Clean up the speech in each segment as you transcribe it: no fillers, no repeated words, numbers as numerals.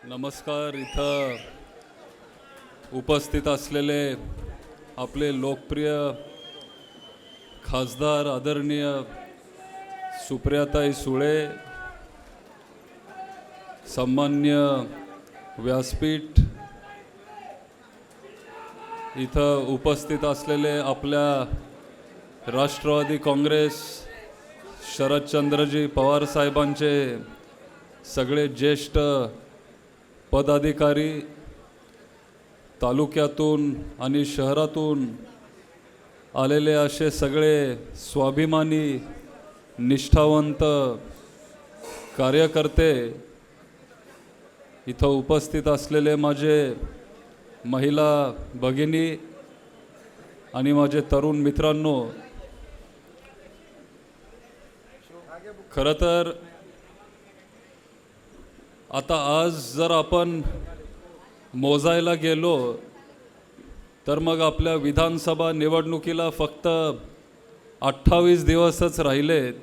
नमस्कार. इथं उपस्थित असलेले आपले लोकप्रिय खासदार आदरणीय सुप्रियाताई सुळे, सन्मान्य व्यासपीठ, इथं उपस्थित असलेले आपल्या राष्ट्रवादी काँग्रेस शरदचंद्रजी पवार साहेबांचे सगळे ज्येष्ठ पदाधिकारी, तालुक्यातून आणि शहरातून आलेले असे सगळे स्वाभिमानी निष्ठावंत कार्यकर्ते, इथं उपस्थित असलेले माझे महिला भगिनी आणि माझे तरुण मित्रांनो, खरं तर आता आज जर आपण मोजायला गेलो तर मग आपल्या विधानसभा निवडणुकीला फक्त 28 दिवसच राहिलेत.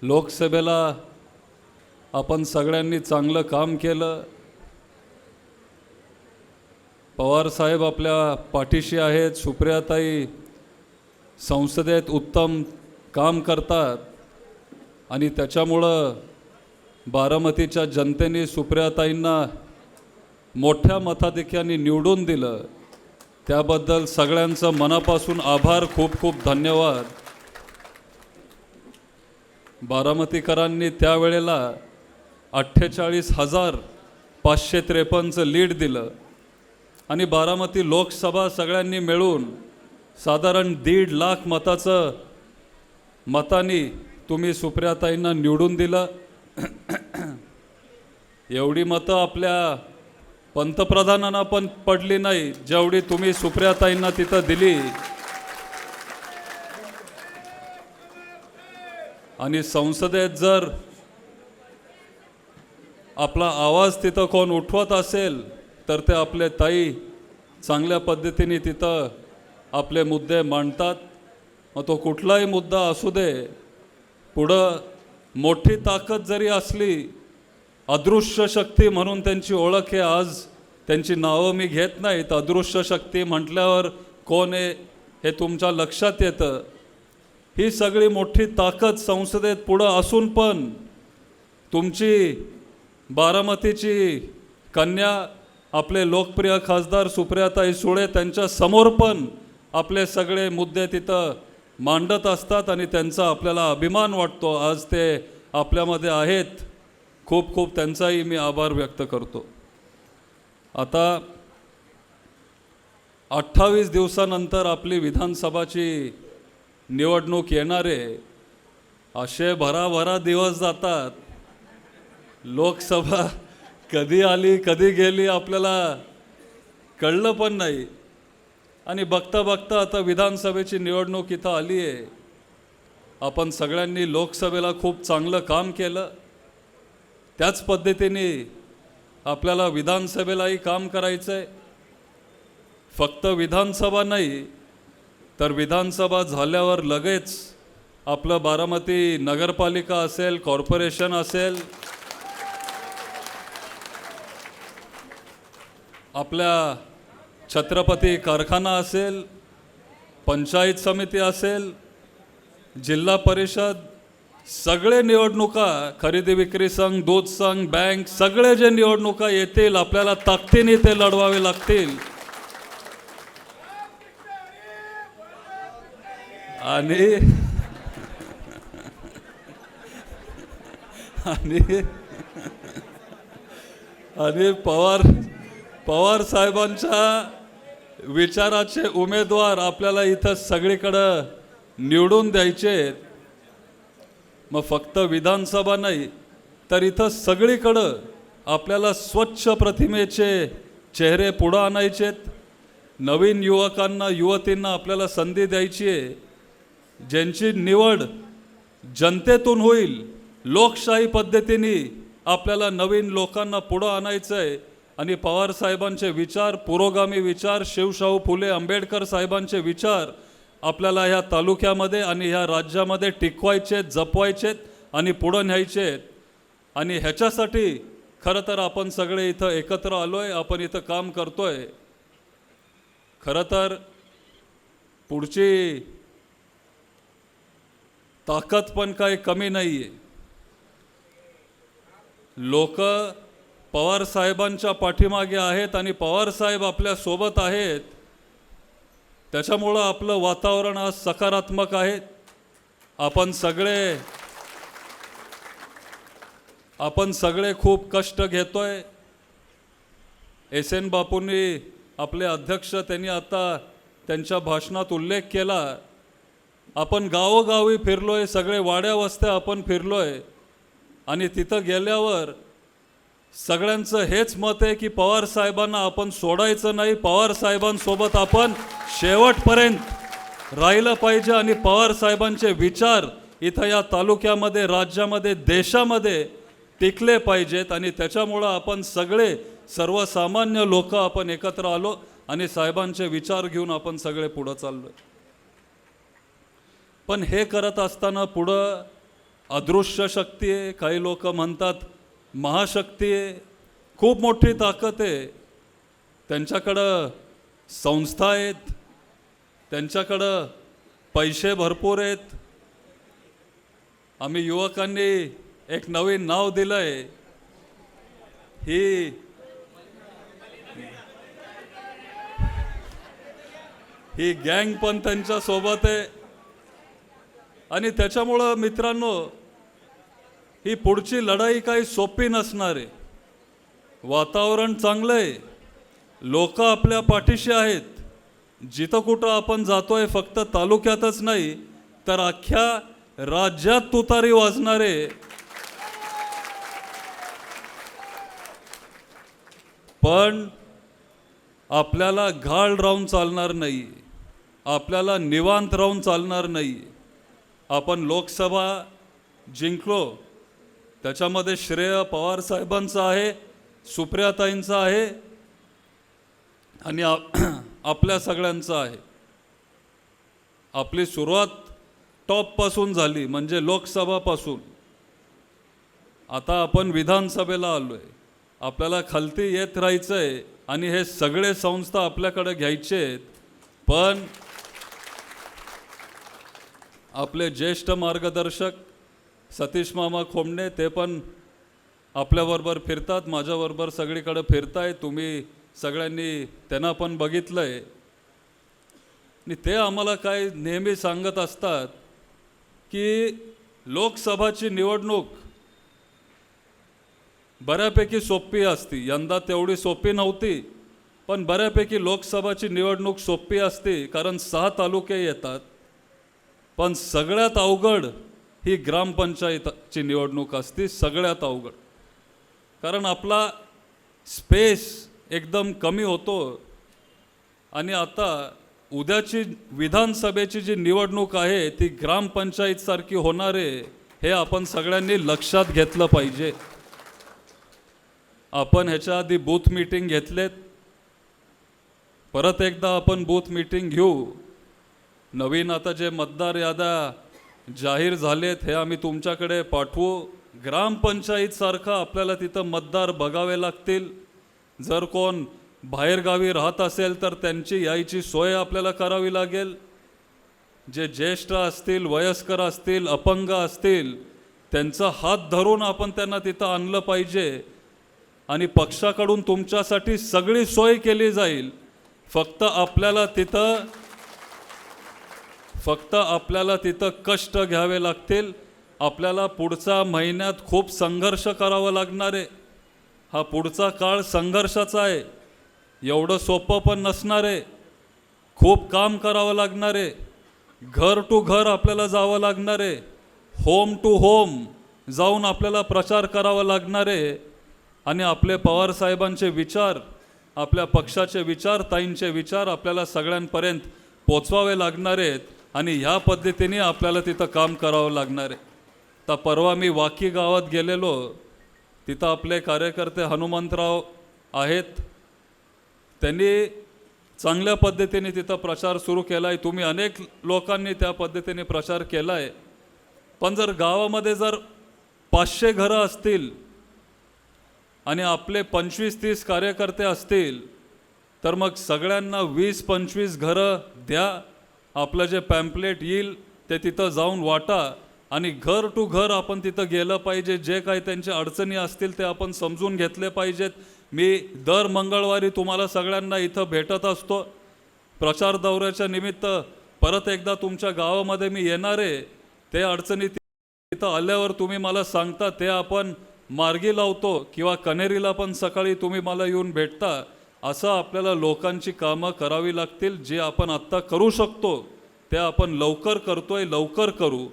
लोकसभेला आपण सगळ्यांनी चांगलं काम केलं. पवार साहेब आपल्या पाठीशी आहेत. सुप्रियाताई संसदेत उत्तम काम करतात आणि त्याच्यामुळं बारामतीच्या जनतेने सुप्रियाताईंना मोठ्या मताधिक्याने निवडून दिलं. त्याबद्दल सगळ्यांचं मनापासून आभार, खूप खूप धन्यवाद. बारामतीकरांनी त्यावेळेला 48,553चं लीड दिलं आणि बारामती लोकसभा सगळ्यांनी मिळून साधारण 1.5 लाख मतांनी तुम्ही सुप्रियाताईंना निवडून दिलं. एवढी मतं आपल्या पंतप्रधानांना पण पडली नाही जेवढी तुम्ही सुप्रियाताईंना तिथं दिली. आणि संसदेत जर आपला आवाज तिथं कोण उठवत असेल तर ते आपले ताई चांगल्या पद्धतीने तिथं आपले मुद्दे मांडतात. मग तो कुठलाही मुद्दा असू दे, पुढं मोठी ताकद जरी असली, अदृश्य शक्ती म्हणून त्यांची ओळख आहे. आज त्यांची नावं मी घेत नाहीत. अदृश्य शक्ती म्हटल्यावर कोण आहे हे तुमच्या लक्षात येतं. ही सगळी मोठी ताकद संसदेत पुढं असून पण तुमची बारामतीची कन्या, आपले लोकप्रिय खासदार सुप्रियाताई सुळे त्यांच्या समोर पण आपले सगळे मुद्दे तिथं मांडत असतात आणि त्यांचा आपल्याला अभिमान वाटतो. आज ते आपल्यामध्ये आहेत. खूप खूप त्यांचाही मी आभार व्यक्त करतो. आता 28 दिवसानंतर आपली विधानसभाची निवडणूक येणार आहे. असे भराभरा दिवस जातात. लोकसभा कधी आली कधी गेली आपल्याला कळलं पण नाही. आणि बघता बघता आता विधानसभेची निवडणूक इथं आली आहे. आपण सगळ्यांनी लोकसभेला खूप चांगलं काम केलं. त्याच पद्धतीने आपल्याला विधानसभेलाही काम करायचं आहे. फक्त विधानसभा नाही तर विधानसभा झाल्यावर लगेच आपलं बारामती नगरपालिका असेल, कॉर्पोरेशन असेल, आपल्या छत्रपती कारखाना असेल, पंचायत समिती असेल, जिल्हा परिषद, सगळे निवडणुका, खरेदी विक्री संघ, दूध संघ, बँक, सगळे जे निवडणुका येतील आपल्याला ताकदीने ते लढवावे लागतील. आणि आणि पवार साहेबांच्या विचाराचे उमेदवार आपल्याला इथं सगळीकडं निवडून द्यायचे. मग फक्त विधानसभा नाही तर इथं सगळीकडं आपल्याला स्वच्छ प्रतिमेचे चेहरे पुढं आणायचेत. नवीन युवकांना, युवतींना आपल्याला संधी द्यायची आहे. ज्यांची निवड जनतेतून होईल, लोकशाही पद्धतीने आपल्याला नवीन लोकांना पुढं आणायचं आहे. आणि पवार साहेबांचे विचार, पुरोगामी विचार, शिवशाहू फुले आंबेडकर साहेबांचे विचार आपल्याला ह्या तालुक्यामध्ये आणि ह्या राज्यामध्ये टिकवायचेत, जपवायचेत आणि पुढं न्यायचेत. आणि ह्याच्यासाठी खरं तर आपण सगळे इथं एकत्र आलोय, आपण इथं काम करतोय. खरं तर पुढची ताकद पण काही कमी नाही आहे. लोक पवार साहेबांच्या पाठीमागे आहेत आणि पवार साहेब आपल्या सोबत आहेत. त्याच्यामुळं आपलं वातावरण आज सकारात्मक आहे. आपण सगळे खूप कष्ट घेतोय. SN बापूंनी आपले अध्यक्ष त्यांनी आता त्यांच्या भाषणात उल्लेख केला. आपण गावोगावी फिरलोय, सगळे वाड्या वस्त्या आपण फिरलोय आणि तिथं गेल्यावर सगळ्यांचं हेच मत आहे की पवार साहेबांना आपण सोडायचं नाही, पवार साहेबांसोबत आपण शेवटपर्यंत राहिलं पाहिजे आणि पवार साहेबांचे विचार इथं या तालुक्यामध्ये, राज्यामध्ये, देशामध्ये टिकले पाहिजेत. आणि त्याच्यामुळं आपण सगळे सर्वसामान्य लोक आपण एकत्र आलो आणि साहेबांचे विचार घेऊन आपण सगळे पुढं चाललो. पण हे करत असताना पुढं अदृश्य शक्ती आहे, काही लोक म्हणतात महाशक्ती आहे, खूप मोठी ताकद आहे. त्यांच्याकडं संस्था आहेत, त्यांच्याकडं पैसे भरपूर आहेत. आम्ही युवकांनी एक नवीन नाव दिलंय, ही गँग पण त्यांच्या सोबत आहे. आणि त्याच्यामुळं मित्रांनो, ही पुढची लढाई काही सोपी नसणार आहे. वातावरण चांगलं आहे, लोक आपल्या पाठीशी आहेत. जिथं कुठं आपण जातोय, फक्त तालुक्यातच नाही तर अख्ख्या राज्यात तुतारी वाजणारे. पण आपल्याला घाळ राहून चालणार नाही, आपल्याला निवांत राहून चालणार नाही. आपण लोकसभा जिंकलो, त्याच्यामध्ये श्रेय पवार साहेबांचं आहे, सुप्रियाताईंचं आहे आणि आपल्या सगळ्यांचं आहे. आपली सुरुवात टॉपपासून झाली, म्हणजे लोकसभापासून. आता आपण विधानसभेला आलोय. आपल्याला खालती येत राहायचं आहे आणि हे सगळे संस्था आपल्याकडे घ्यायचे आहेत. पण आपले ज्येष्ठ मार्गदर्शक सतीश मामा खोमणे ते पण आपल्याबरोबर फिरतात, माझ्याबरोबर सगळीकडे फिरताय. तुम्ही सगळ्यांनी त्यांना पण बघितलं आहे. आणि ते आम्हाला काय नेहमी सांगत असतात की लोकसभाची निवडणूक बऱ्यापैकी सोपी असती. यंदा तेवढी सोपी नव्हती, पण बऱ्यापैकी लोकसभाची निवडणूक सोपी असते, कारण 6 तालुके येतात. पण सगळ्यात अवघड ही ग्रामपंचायतची निवडणूक असते, सगळ्यात अवघड. कारण आपला स्पेस एकदम कमी होतो. आणि आता उद्याची विधानसभेची जी निवडणूक आहे ती ग्रामपंचायतसारखी होणार आहे, हे आपण सगळ्यांनी लक्षात घेतलं पाहिजे. आपण ह्याच्या आधी बूथ मीटिंग घेतलेत, परत एकदा आपण बूथ मीटिंग घेऊ. नवीन आता जे मतदार याद्या जाहीर झालेत हे आम्ही तुमच्याकडे पाठवू. ग्रामपंचायतसारखं आपल्याला तिथं मतदार बघावे लागतील. जर कोण बाहेरगावी राहत असेल तर त्यांची यायची सोय आपल्याला करावी लागेल. जे ज्येष्ठ असतील, वयस्कर असतील, अपंग असतील, त्यांचा हात धरून आपण त्यांना तिथं आणलं पाहिजे. आणि पक्षाकडून तुमच्यासाठी सगळी सोय केली जाईल. फक्त आपल्याला तिथं कष्ट घ्यावे लागतील. आपल्याला पुढच्या महिन्यात खूप संघर्ष करावा लागणार आहे. हा पुढचा काळ संघर्षाचा आहे, एवढं सोपं पण नसणार आहे. खूप काम करावं लागणार आहे. घर टू घर आपल्याला जावं लागणार आहे. होम टू होम जाऊन आपल्याला प्रचार करावा लागणार आहे. आणि आपले पवार साहेबांचे विचार, आपल्या पक्षाचे विचार, ताईंचे विचार आपल्याला सगळ्यांपर्यंत पोचवावे लागणार आहेत. आणि ह्या पद्धतीने आपल्याला तिथं काम करावं लागणार आहे. तर परवा मी वाकी गावात गेलेलो, तिथं आपले कार्यकर्ते हनुमंतराव आहेत त्यांनी चांगल्या पद्धतीने तिथं प्रचार सुरू केला आहे. तुम्ही अनेक लोकांनी त्या पद्धतीने प्रचार केला आहे. पण जर गावामध्ये जर 500 घरं असतील आणि आपले 25-30 कार्यकर्ते असतील तर मग सगळ्यांना 20-25 घरं द्या. आपलं जे पॅम्पलेट येईल ते तिथं जाऊन वाटा आणि घर टू घर आपण तिथं गेलं पाहिजे. जे काही त्यांच्या अडचणी असतील ते आपण समजून घेतले पाहिजेत. मी दर मंगळवारी तुम्हाला सगळ्यांना इथं भेटत असतो. प्रचार दौऱ्याच्या निमित्त परत एकदा तुमच्या गावामध्ये मी येणार आहे. ते अडचणी तिथं आल्यावर तुम्ही मला सांगता ते आपण मार्गी लावतो किंवा कनेरीला पण सकाळी तुम्ही मला येऊन भेटता. असं आपल्याला लोकांची कामं करावी लागतील. जे आपण आत्ता करू शकतो ते आपण लवकर करतोय, लवकर करू.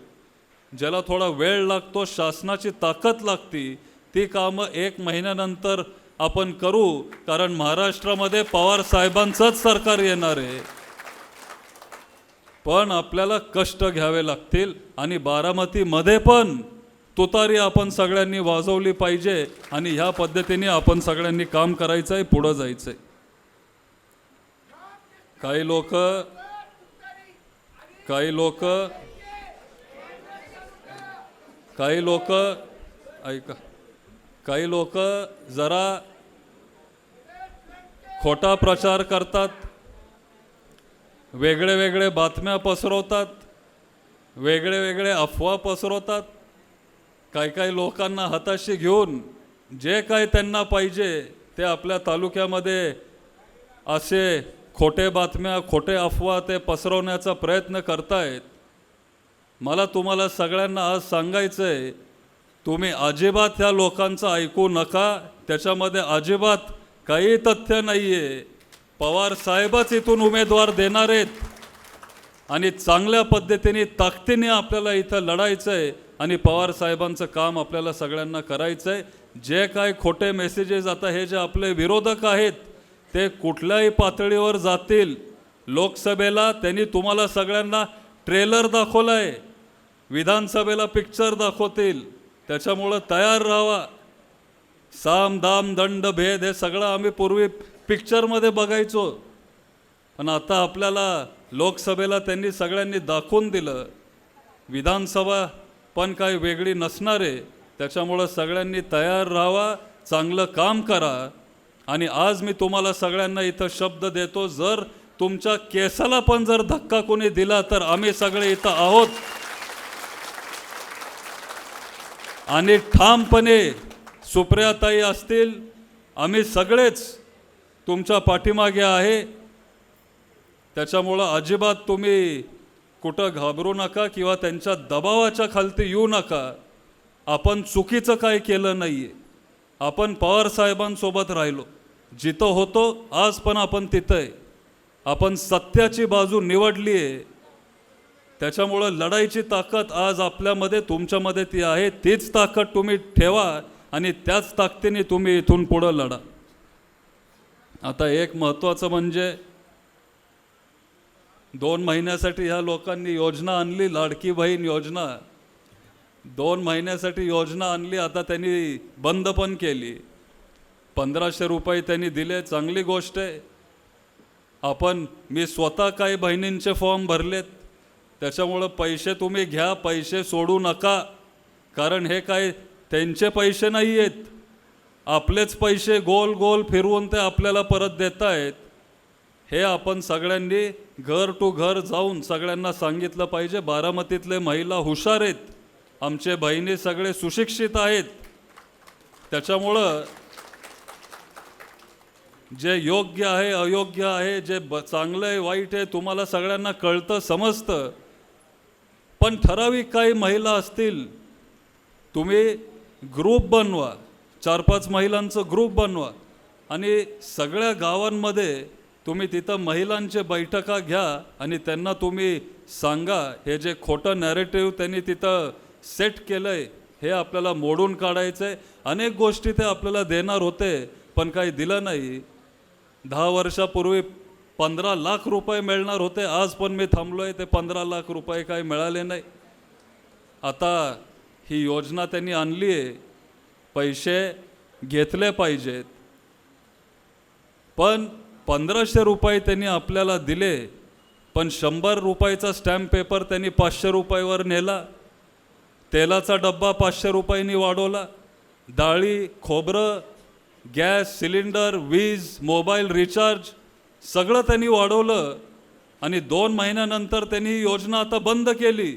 ज्याला थोडा वेळ लागतो, शासनाची ताकद लागती, ती कामं 1 महिन्यानंतर आपण करू. कारण महाराष्ट्रामध्ये पवार साहेबांचंच सरकार येणार आहे. पण आपल्याला कष्ट घ्यावे लागतील आणि बारामतीमध्ये पण तुतारी आपण सगळ्यांनी वाजवली पाहिजे आणि ह्या पद्धतीने आपण सगळ्यांनी काम करायचं आहे, पुढं जायचं आहे. काही लोक ऐका, काही लोक जरा खोटा प्रचार करतात, वेगळे वेगळे बातम्या पसरवतात, वेगळे वेगळे अफवा पसरवतात. काही लोकांना हाताशी घेऊन जे काही त्यांना पाहिजे ते आपल्या तालुक्यामध्ये असे खोटे बातम्या, खोटे अफवा ते पसरवण्याचा प्रयत्न करतायत. मला तुम्हाला सगळ्यांना आज सांगायचं आहे, तुम्ही अजिबात ह्या लोकांचं ऐकू नका. त्याच्यामध्ये अजिबात काही तथ्य नाही आहे. पवार साहेबच इथून उमेदवार देणार आहेत आणि चांगल्या पद्धतीने ताकदीने आपल्याला इथं लढायचं आहे आणि पवार साहेबांचं काम आपल्याला सगळ्यांना करायचं आहे. जे काय खोटे मेसेजेस आता हे जे आपले विरोधक आहेत ते कुठल्याही पातळीवर जातील. लोकसभेला त्यांनी तुम्हाला सगळ्यांना ट्रेलर दाखवला आहे, विधानसभेला पिक्चर दाखवतील. त्याच्यामुळं तयार राहावा. साम दाम दंड भेद हे सगळं आम्ही पूर्वी पिक्चरमध्ये बघायचो, पण आता आपल्याला लोकसभेला त्यांनी सगळ्यांनी दाखवून दिलं. विधानसभा पण काही वेगळी नसणार आहे. त्याच्यामुळं सगळ्यांनी तयार राहावा, चांगलं काम करा. आणि आज मी तुम्हाला सगळ्यांना इथं शब्द देतो, जर तुमच्या केसाला पण जर धक्का कोणी दिला तर आम्ही सगळे इथं आहोत आणि ठामपणे सुप्रियाताई असतील, आम्ही सगळेच तुमच्या पाठीमागे आहे. त्याच्यामुळं अजिबात तुम्ही कुठं घाबरू नका किंवा त्यांच्या दबावाच्या खालती येऊ नका. आपण चुकीचं काय केलं नाही आहे. आपण पवार साहेबांसोबत राहिलो, जिथं होतो आज पण आपण तिथं आहे. आपण सत्याची बाजू निवडली आहे. त्याच्यामुळं लढाईची ताकद आज आपल्यामध्ये, तुमच्यामध्ये ती आहे. तीच ताकद तुम्ही ठेवा आणि त्याच ताकदीने तुम्ही इथून पुढं लढा. आता एक महत्त्वाचं म्हणजे 2 महिन्यासाठी ह्या लोकांनी योजना आणली, लाडकी बहीण योजना. 2 महिन्यासाठी योजना आणली, आता त्यांनी बंद पण केली. 1500 रुपये त्यांनी दिले, चांगली गोष्ट आहे. मी स्वतः काही बहिणींचे फॉर्म भरलेत. त्याच्यामुळं पैसे तुम्ही घ्या, पैसे सोडू नका. कारण हे काय त्यांचे पैसे नाही आहेत, आपलेच पैसे गोल गोल फिरवून ते आपल्याला परत देत आहेत. हे आपण सगळ्यांनी घर टू घर जाऊन सगळ्यांना सांगितलं पाहिजे. बारामतीतले महिला हुशार आहेत, आमचे बहिणी सगळे सुशिक्षित आहेत. त्याच्यामुळं जे योग्य आहे अयोग्य आहे, जे चांगलं आहे वाईट आहे, तुम्हाला सगळ्यांना कळतं, समजतं. पण ठराविक काही महिला असतील, तुम्ही ग्रुप बनवा, 4-5 महिलांचं ग्रुप बनवा आणि सगळ्या गावांमध्ये तुम्ही तिथं महिलांचे बैठका घ्या आणि त्यांना तुम्ही सांगा, हे जे खोटं नॅरेटिव्ह त्यांनी तिथं सेट केलं आहे हे आपल्याला मोडून काढायचं आहे. अनेक गोष्टी ते आपल्याला देणार होते पण काही दिलं नाही. 10 वर्षापूर्वी 15 लाख रुपये मिळणार होते, आज पण मी थांबलो आहे, ते 15 लाख रुपये काही मिळाले नाही. आता ही योजना त्यांनी आणली आहे, पैसे घेतले पाहिजेत. पण 1500 रुपये त्यांनी आपल्याला दिले, पण 100 रुपयाचा स्टॅम्प पेपर त्यांनी 500 रुपयावर नेला. तेलाचा डब्बा 500 रुपयांनी वाढवला. डाळी, खोबरं, गॅस सिलेंडर, वीज, मोबाईल रिचार्ज सगळं त्यांनी वाढवलं. आणि 2 महिन्यानंतर त्यांनी ही योजना आता बंद केली.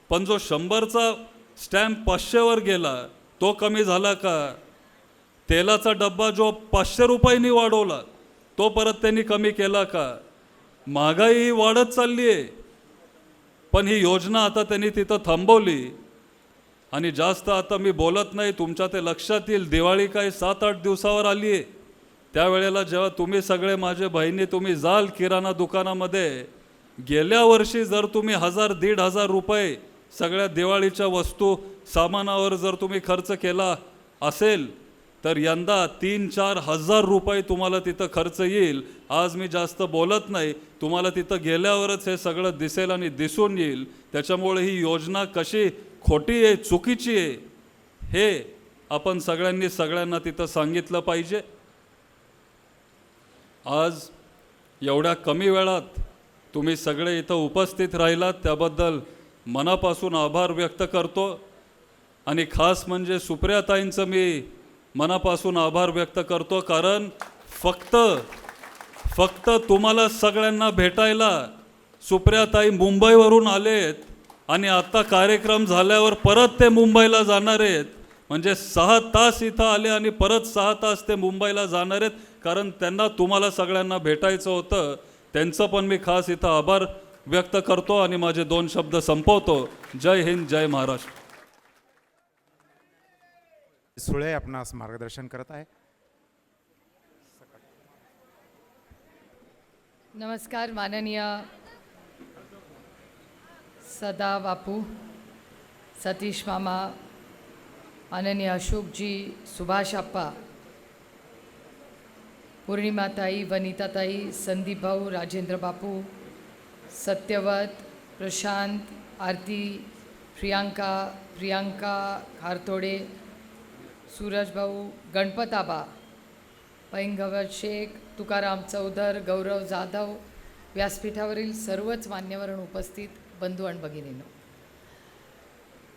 पण जो 100चा स्टॅम्प 500वर गेला तो कमी झाला का? तेलाचा डब्बा जो 500 रुपयांनी वाढवला तो परत त्यांनी कमी केला का? महागाई वाढत चालली आहे, पण ही योजना आता त्यांनी तिथं थांबवली. आणि जास्त आता मी बोलत नाही, तुमच्या ते लक्षात येईल, दिवाळी काय 7-8 दिवसावर आली आहे. त्यावेळेला जेव्हा तुम्ही सगळे माझे बहिणी तुम्ही जाल किराणा दुकानामध्ये, गेल्या वर्षी जर तुम्ही 1000-1500 रुपये सगळ्या दिवाळीच्या वस्तू सामानावर जर तुम्ही खर्च केला असेल, तर यंदा 3-4 हजार रुपये तुम्हाला तिथं खर्च येईल. आज मी जास्त बोलत नाही, तुम्हाला तिथं गेल्यावरच हे सगळं दिसेल आणि दिसून येईल. त्याच्यामुळे ही योजना कशी खोटी आहे, चुकीची आहे, हे आपण सगळ्यांना तिथं सांगितलं पाहिजे. आज एवढ्या कमी वेळात तुम्ही सगळे इथं उपस्थित राहिलात त्याबद्दल मनापासून आभार व्यक्त करतो. आणि खास म्हणजे सुप्रियाताईंचं मी मनापासून आभार व्यक्त करतो, कारण फक्त तुम्हाला सगळ्यांना भेटायला सुप्रियाताई मुंबईवरून आलेत आणि आता कार्यक्रम झाल्यावर परत ते मुंबईला जाणार आहेत. म्हणजे 6 तास इथं आले आणि परत 6 तास ते मुंबईला जाणार आहेत, कारण त्यांना तुम्हाला सगळ्यांना भेटायचं होतं. त्यांचं पण मी खास इथं आभार व्यक्त करतो आणि माझे 2 शब्द संपवतो. जय हिंद, जय महाराष्ट्र. सुळे आपणास मार्गदर्शन करत आहे. नमस्कार माननीय सदा बापू, सतीश मामा, माननीय अशोकजी, सुभाष आप्पा, पूर्णिमाताई, वनिताताई, संदीप भाऊ, राजेंद्र बापू, सत्यवत, प्रशांत, आरती, प्रियांका खारतोडे, सूरज भाऊ, गणपताबा, पैंगवर शेख, तुकाराम चौधर, गौरव जाधव, व्यासपीठावरील सर्वच मान्यवर उपस्थित बंधू आणि भगिनींनो,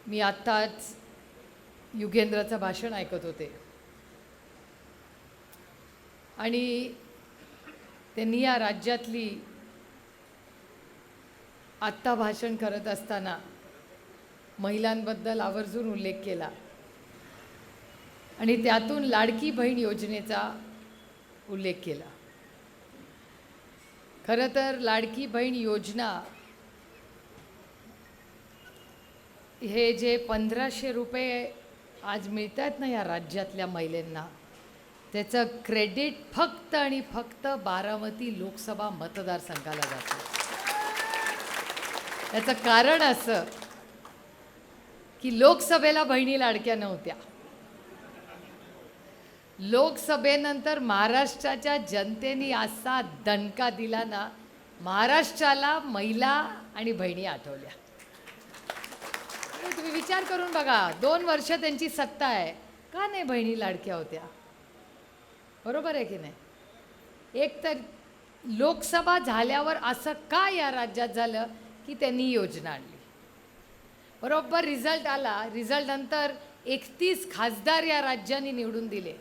मी आत्ताच युगेंद्रचं भाषण ऐकत होते आणि त्यांनी या राज्यातली आत्ता भाषण करत असताना महिलांबद्दल आवर्जून उल्लेख केला आणि त्यातून लाडकी बहीण योजनेचा उल्लेख केला. खरं तर लाडकी बहीण योजना हे जे 1500 रुपये आज मिळतात ना या राज्यातल्या महिलांना, त्याचं क्रेडिट फक्त आणि फक्त बारामती लोकसभा मतदारसंघाला जातं. याचं कारण असं की लोकसभेला बहिणी लाडक्या नव्हत्या. लोकसभेनंतर महाराष्ट्राच्या जनतेने असा दणका दिला ना, महाराष्ट्राला महिला आणि बहिणी आठवल्या. तुम्ही विचार करून बघा, 2 वर्ष त्यांची सत्ता आहे, का नाही बहिणी लाडक्या होत्या? बरोबर आहे की नाही? एक तर लोकसभा झाल्यावर असं का या राज्यात झालं की त्यांनी योजना आणली. बरोबर रिझल्ट आला, रिझल्ट नंतर 31 खासदार या राज्याने निवडून दिले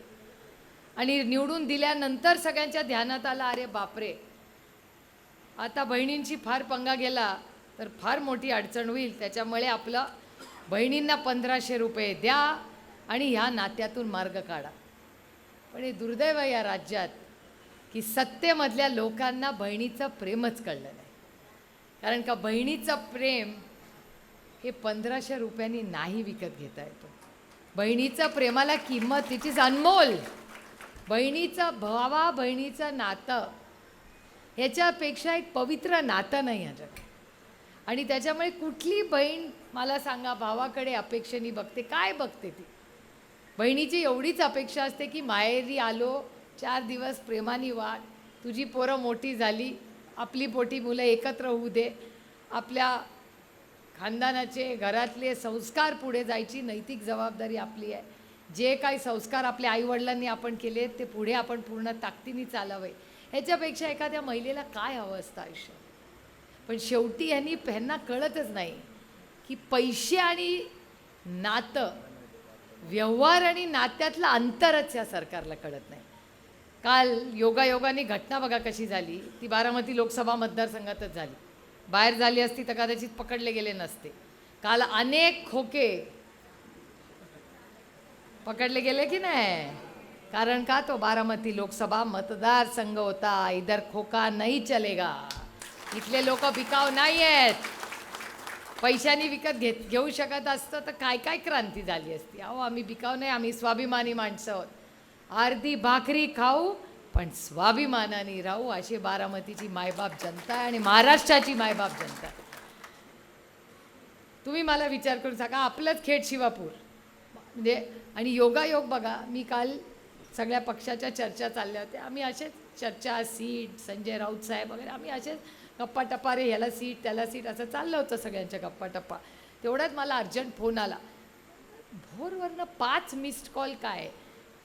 आणि निवडून दिल्यानंतर सगळ्यांच्या ध्यानात आलं, अरे बापरे, आता बहिणींची फार पंगा गेला तर फार मोठी अडचण होईल. त्याच्यामुळे आपलं बहिणींना 1500 रुपये द्या आणि ह्या नात्यातून मार्ग काढा. पण हे दुर्दैव या राज्यात की सत्तेमधल्या लोकांना बहिणीचं प्रेमच कळलं नाही. कारण का बहिणीचं प्रेम हे 1500 रुपयांनी नाही विकत घेता येतो. बहिणीचं प्रेमाला किंमत तिची अनमोल. बहिणीचं भावा बहिणीचं नातं ह्याच्यापेक्षा एक पवित्र नातं नाही आहे जगात. आणि त्याच्यामुळे कुठली बहीण मला सांगा भावाकडे अपेक्षेने बघते? काय बघते ती? बहिणीची एवढीच अपेक्षा असते की माहेरी आलो, 4 दिवस प्रेमाने वाढ, तुझी पोरं मोठी झाली, आपली पोटी मुलं एकत्र होऊ दे, आपल्या खानदानाचे घरातले संस्कार पुढे जायची नैतिक जबाबदारी आपली आहे. जे काही संस्कार आपल्या आईवडिलांनी आपण केले ते पुढे आपण पूर्ण ताकदीने चालावे. ह्याच्यापेक्षा एखाद्या महिलेला काय हवं असतं आयुष्यात. पण शेवटी ह्यांना कळतच नाही की पैसे आणि नातं, व्यवहार आणि नात्यातलं अंतरच या सरकारला कळत नाही. काल योगायोगाने घटना बघा कशी झाली. ती बारामती लोकसभा मतदारसंघातच झाली. बाहेर झाली असती तर कदाचित पकडले गेले नसते. काल अनेक खोके पकडले गेले की नाही. कारण का, तो बारामती लोकसभा मतदारसंघ होता. इधर खोका नाही चलेगा. इथले लोक बिकाव नाही आहेत. पैशाने विकत घेऊ शकत असतं तर काय काय क्रांती झाली असती. अहो, आम्ही बिकाव नाही, आम्ही स्वाभिमानी माणसं आहोत. अर्धी भाकरी खाऊ पण स्वाभिमानाने राहू, अशी बारामतीची मायबाप जनता आहे आणि महाराष्ट्राची मायबाप जनता. तुम्ही मला विचार करून सांगा, आपलंच खेड शिवापूर म्हणजे, आणि योगायोग बघा. मी काल सगळ्या पक्षाच्या चर्चा चालल्या होत्या. आम्ही असेच चर्चा, सीट, संजय राऊत साहेब वगैरे, आम्ही असेच गप्पा टप्पा, रे ह्याला सीट त्याला सीट, असं चाललं होतं सगळ्यांच्या गप्पा टप्पा. तेवढ्यात मला अर्जंट फोन आला. भोरवरनं 5 मिस्ड कॉल. काय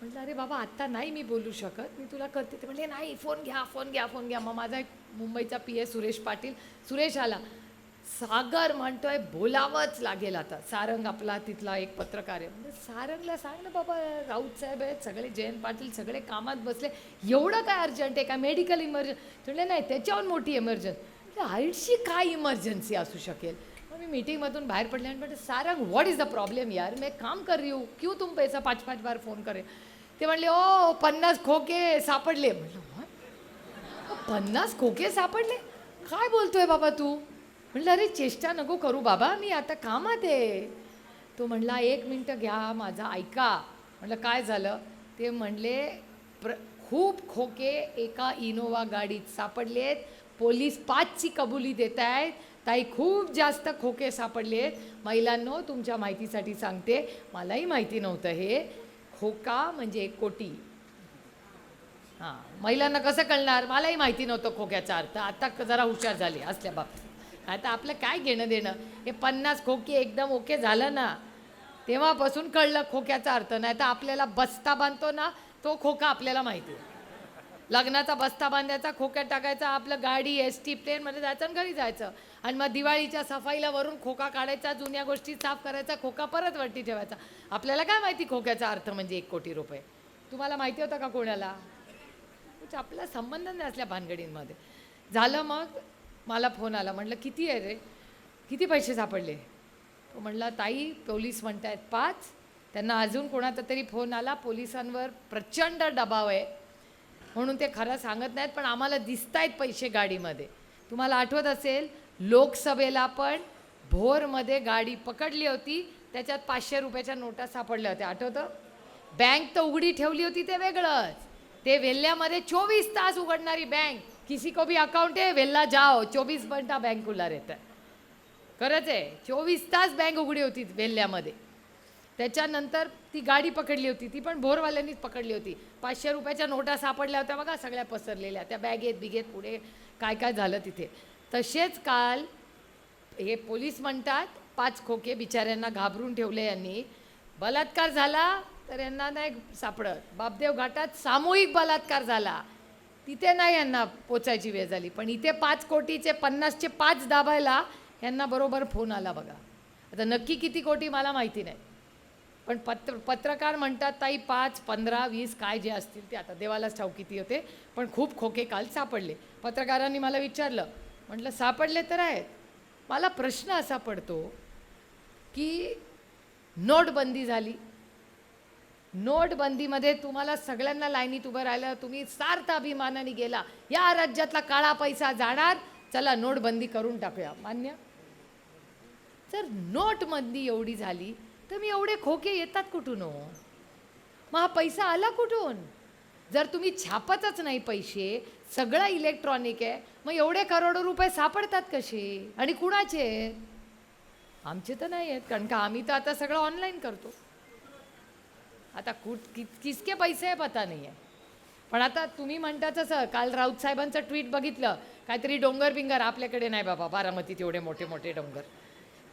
म्हटलं, अरे बाबा आत्ता नाही मी बोलू शकत, मी तुला करते. ते म्हटले नाही, फोन घ्या फोन घ्या फोन घ्या. मग माझा एक मुंबईचा PA सुरेश पाटील, सुरेश आला. सागर म्हणतोय बोलावंच लागेल आता. सारंग आपला तिथला एक पत्रकार आहे. म्हणजे सारंगला सांग ना बाबा, राऊत साहेब आहेत सगळे, जयंत पाटील सगळे कामात बसले, एवढं काय अर्जंट आहे का, मेडिकल इमर्जन्सी. म्हटले नाही, त्याच्याहून मोठी इमर्जन्सी. आईची काय इमर्जन्सी असू शकेल. मग मी मीटिंगमधून बाहेर पडले आणि म्हटलं, Sarang what is the problem यार, मैं काम कर रही हूँ, क्यों तुम पैसा 5-5 बार फोन करे. ते म्हणले ओ 50 खोके सापडले. म्हटलं 50 खोके सापडले, काय बोलतोय बाबा तू. म्हटलं अरे चेष्टा नको करू बाबा, मी आता कामात आहे. तो म्हणला 1 मिनटं घ्या माझा, ऐका. म्हटलं काय झालं. ते म्हणले खूप खोके एका इनोवा गाडीत सापडलेत, पोलीस 5ची कबुली देत आहेत. ताई खूप जास्त खोके सापडलेत. महिलांनो तुमच्या माहितीसाठी सांगते, मलाही माहिती नव्हतं हे. खोका म्हणजे 1 कोटी. हां, महिलांना कसं कळणार, मलाही माहिती नव्हतं खोक्याचा अर्थ. आता जरा हुशार झाले असल्या बाबतीत. आता आपलं काय घेणं देणं. हे 50 खोके एकदम ओके झालं ना, तेव्हापासून कळलं खोक्याचा अर्थ. नाही तर आपल्याला बस्ता बांधतो ना, तो खोका आपल्याला माहिती आहे. लग्नाचा बस्ता बांधायचा, खोक्यात टाकायचा, आपलं गाडी ST प्लेनमध्ये जायचं आणि घरी जायचं. आणि मग दिवाळीच्या सफाईला वरून खोका काढायचा, जुन्या गोष्टी साफ करायचा, खोका परत वरती ठेवायचा. आपल्याला काय माहिती खोक्याचा अर्थ म्हणजे 1 कोटी रुपये. तुम्हाला माहिती होतं का कोणाला. आपला संबंध नाही असल्या भानगडींमध्ये. झालं. मग मला फोन आला. म्हटलं किती आहे रे, किती पैसे सापडले. तो म्हणला ताई पोलीस म्हणत आहेत 5. त्यांना अजून कोणाचा तरी फोन आला, पोलिसांवर प्रचंड दबाव आहे म्हणून ते खरं सांगत नाहीत, पण आम्हाला दिसत आहेत पैसे गाडीमध्ये. तुम्हाला आठवत असेल लोकसभेला पण भोरमध्ये गाडी पकडली होती, त्याच्यात 500 रुपयाच्या नोटा सापडल्या होत्या, आठवतं. बँक तर उघडी ठेवली होती ते वेगळंच. ते वेल्ल्यामध्ये 24 तास उघडणारी बँक, किसी को भी अकाउंट है वेल्ला जाओ, 24 घंटा बँक खुला रहता है. खरंच आहे, 24 तास बँक उघडी होती वेल्ल्यामध्ये. त्याच्यानंतर ती गाडी पकडली होती, ती पण भोरवाल्यांनीच पकडली होती. 500 रुपयाच्या नोटा सापडल्या होत्या बघा, सगळ्या पसरलेल्या त्या बॅगेत बिगेत. पुढे काय काय झालं तिथे. तसेच काल हे पोलीस म्हणतात 5 खोके बिचाऱ्यांना घाबरून ठेवले यांनी. बलात्कार झाला तर यांना नाही सापडत. बापदेव घाटात सामूहिक बलात्कार झाला, तिथे नाही यांना पोचायची वेळ झाली. पण इथे 5 कोटीचे 50चे 5 दाबायला यांना बरोबर फोन आला बघा. आता नक्की किती कोटी मला माहिती नाही, पण पत्रकार म्हणतात ताई 5, 15, 20 काय जे असतील ते, आता देवालाच ठाऊक किती होते, पण खूप खोके काल सापडले. पत्रकारांनी मला विचारलं, म्हटलं सापडले तर आहेत. मला प्रश्न असा पडतो की नोटबंदी झाली, नोटबंदीमध्ये तुम्हाला सगळ्यांना लाईनीत उभं राहिलं, तुम्ही सार्थ अभिमानाने गेला, या राज्यातला काळा पैसा जाणार, चला नोटबंदी करून टाकूया. मान्य. जर नोटबंदी एवढी झाली तर मी एवढे खोके येतात कुठून हो. मग हा पैसा आला कुठून. जर तुम्ही छापतच नाही पैसे, सगळं इलेक्ट्रॉनिक आहे, मग एवढे करोडो रुपये सापडतात कसे आणि कुणाचे. आमचे तर नाही आहेत, कारण का आम्ही तर आता सगळं ऑनलाईन करतो. आता किसके पैसे आहे पता नाही आहे. पण आता तुम्ही म्हणताच असं, काल राऊत साहेबांचं ट्विट बघितलं, काहीतरी डोंगर बिंगर. आपल्याकडे नाही बाबा बारामतीत एवढे मोठे मोठे डोंगर.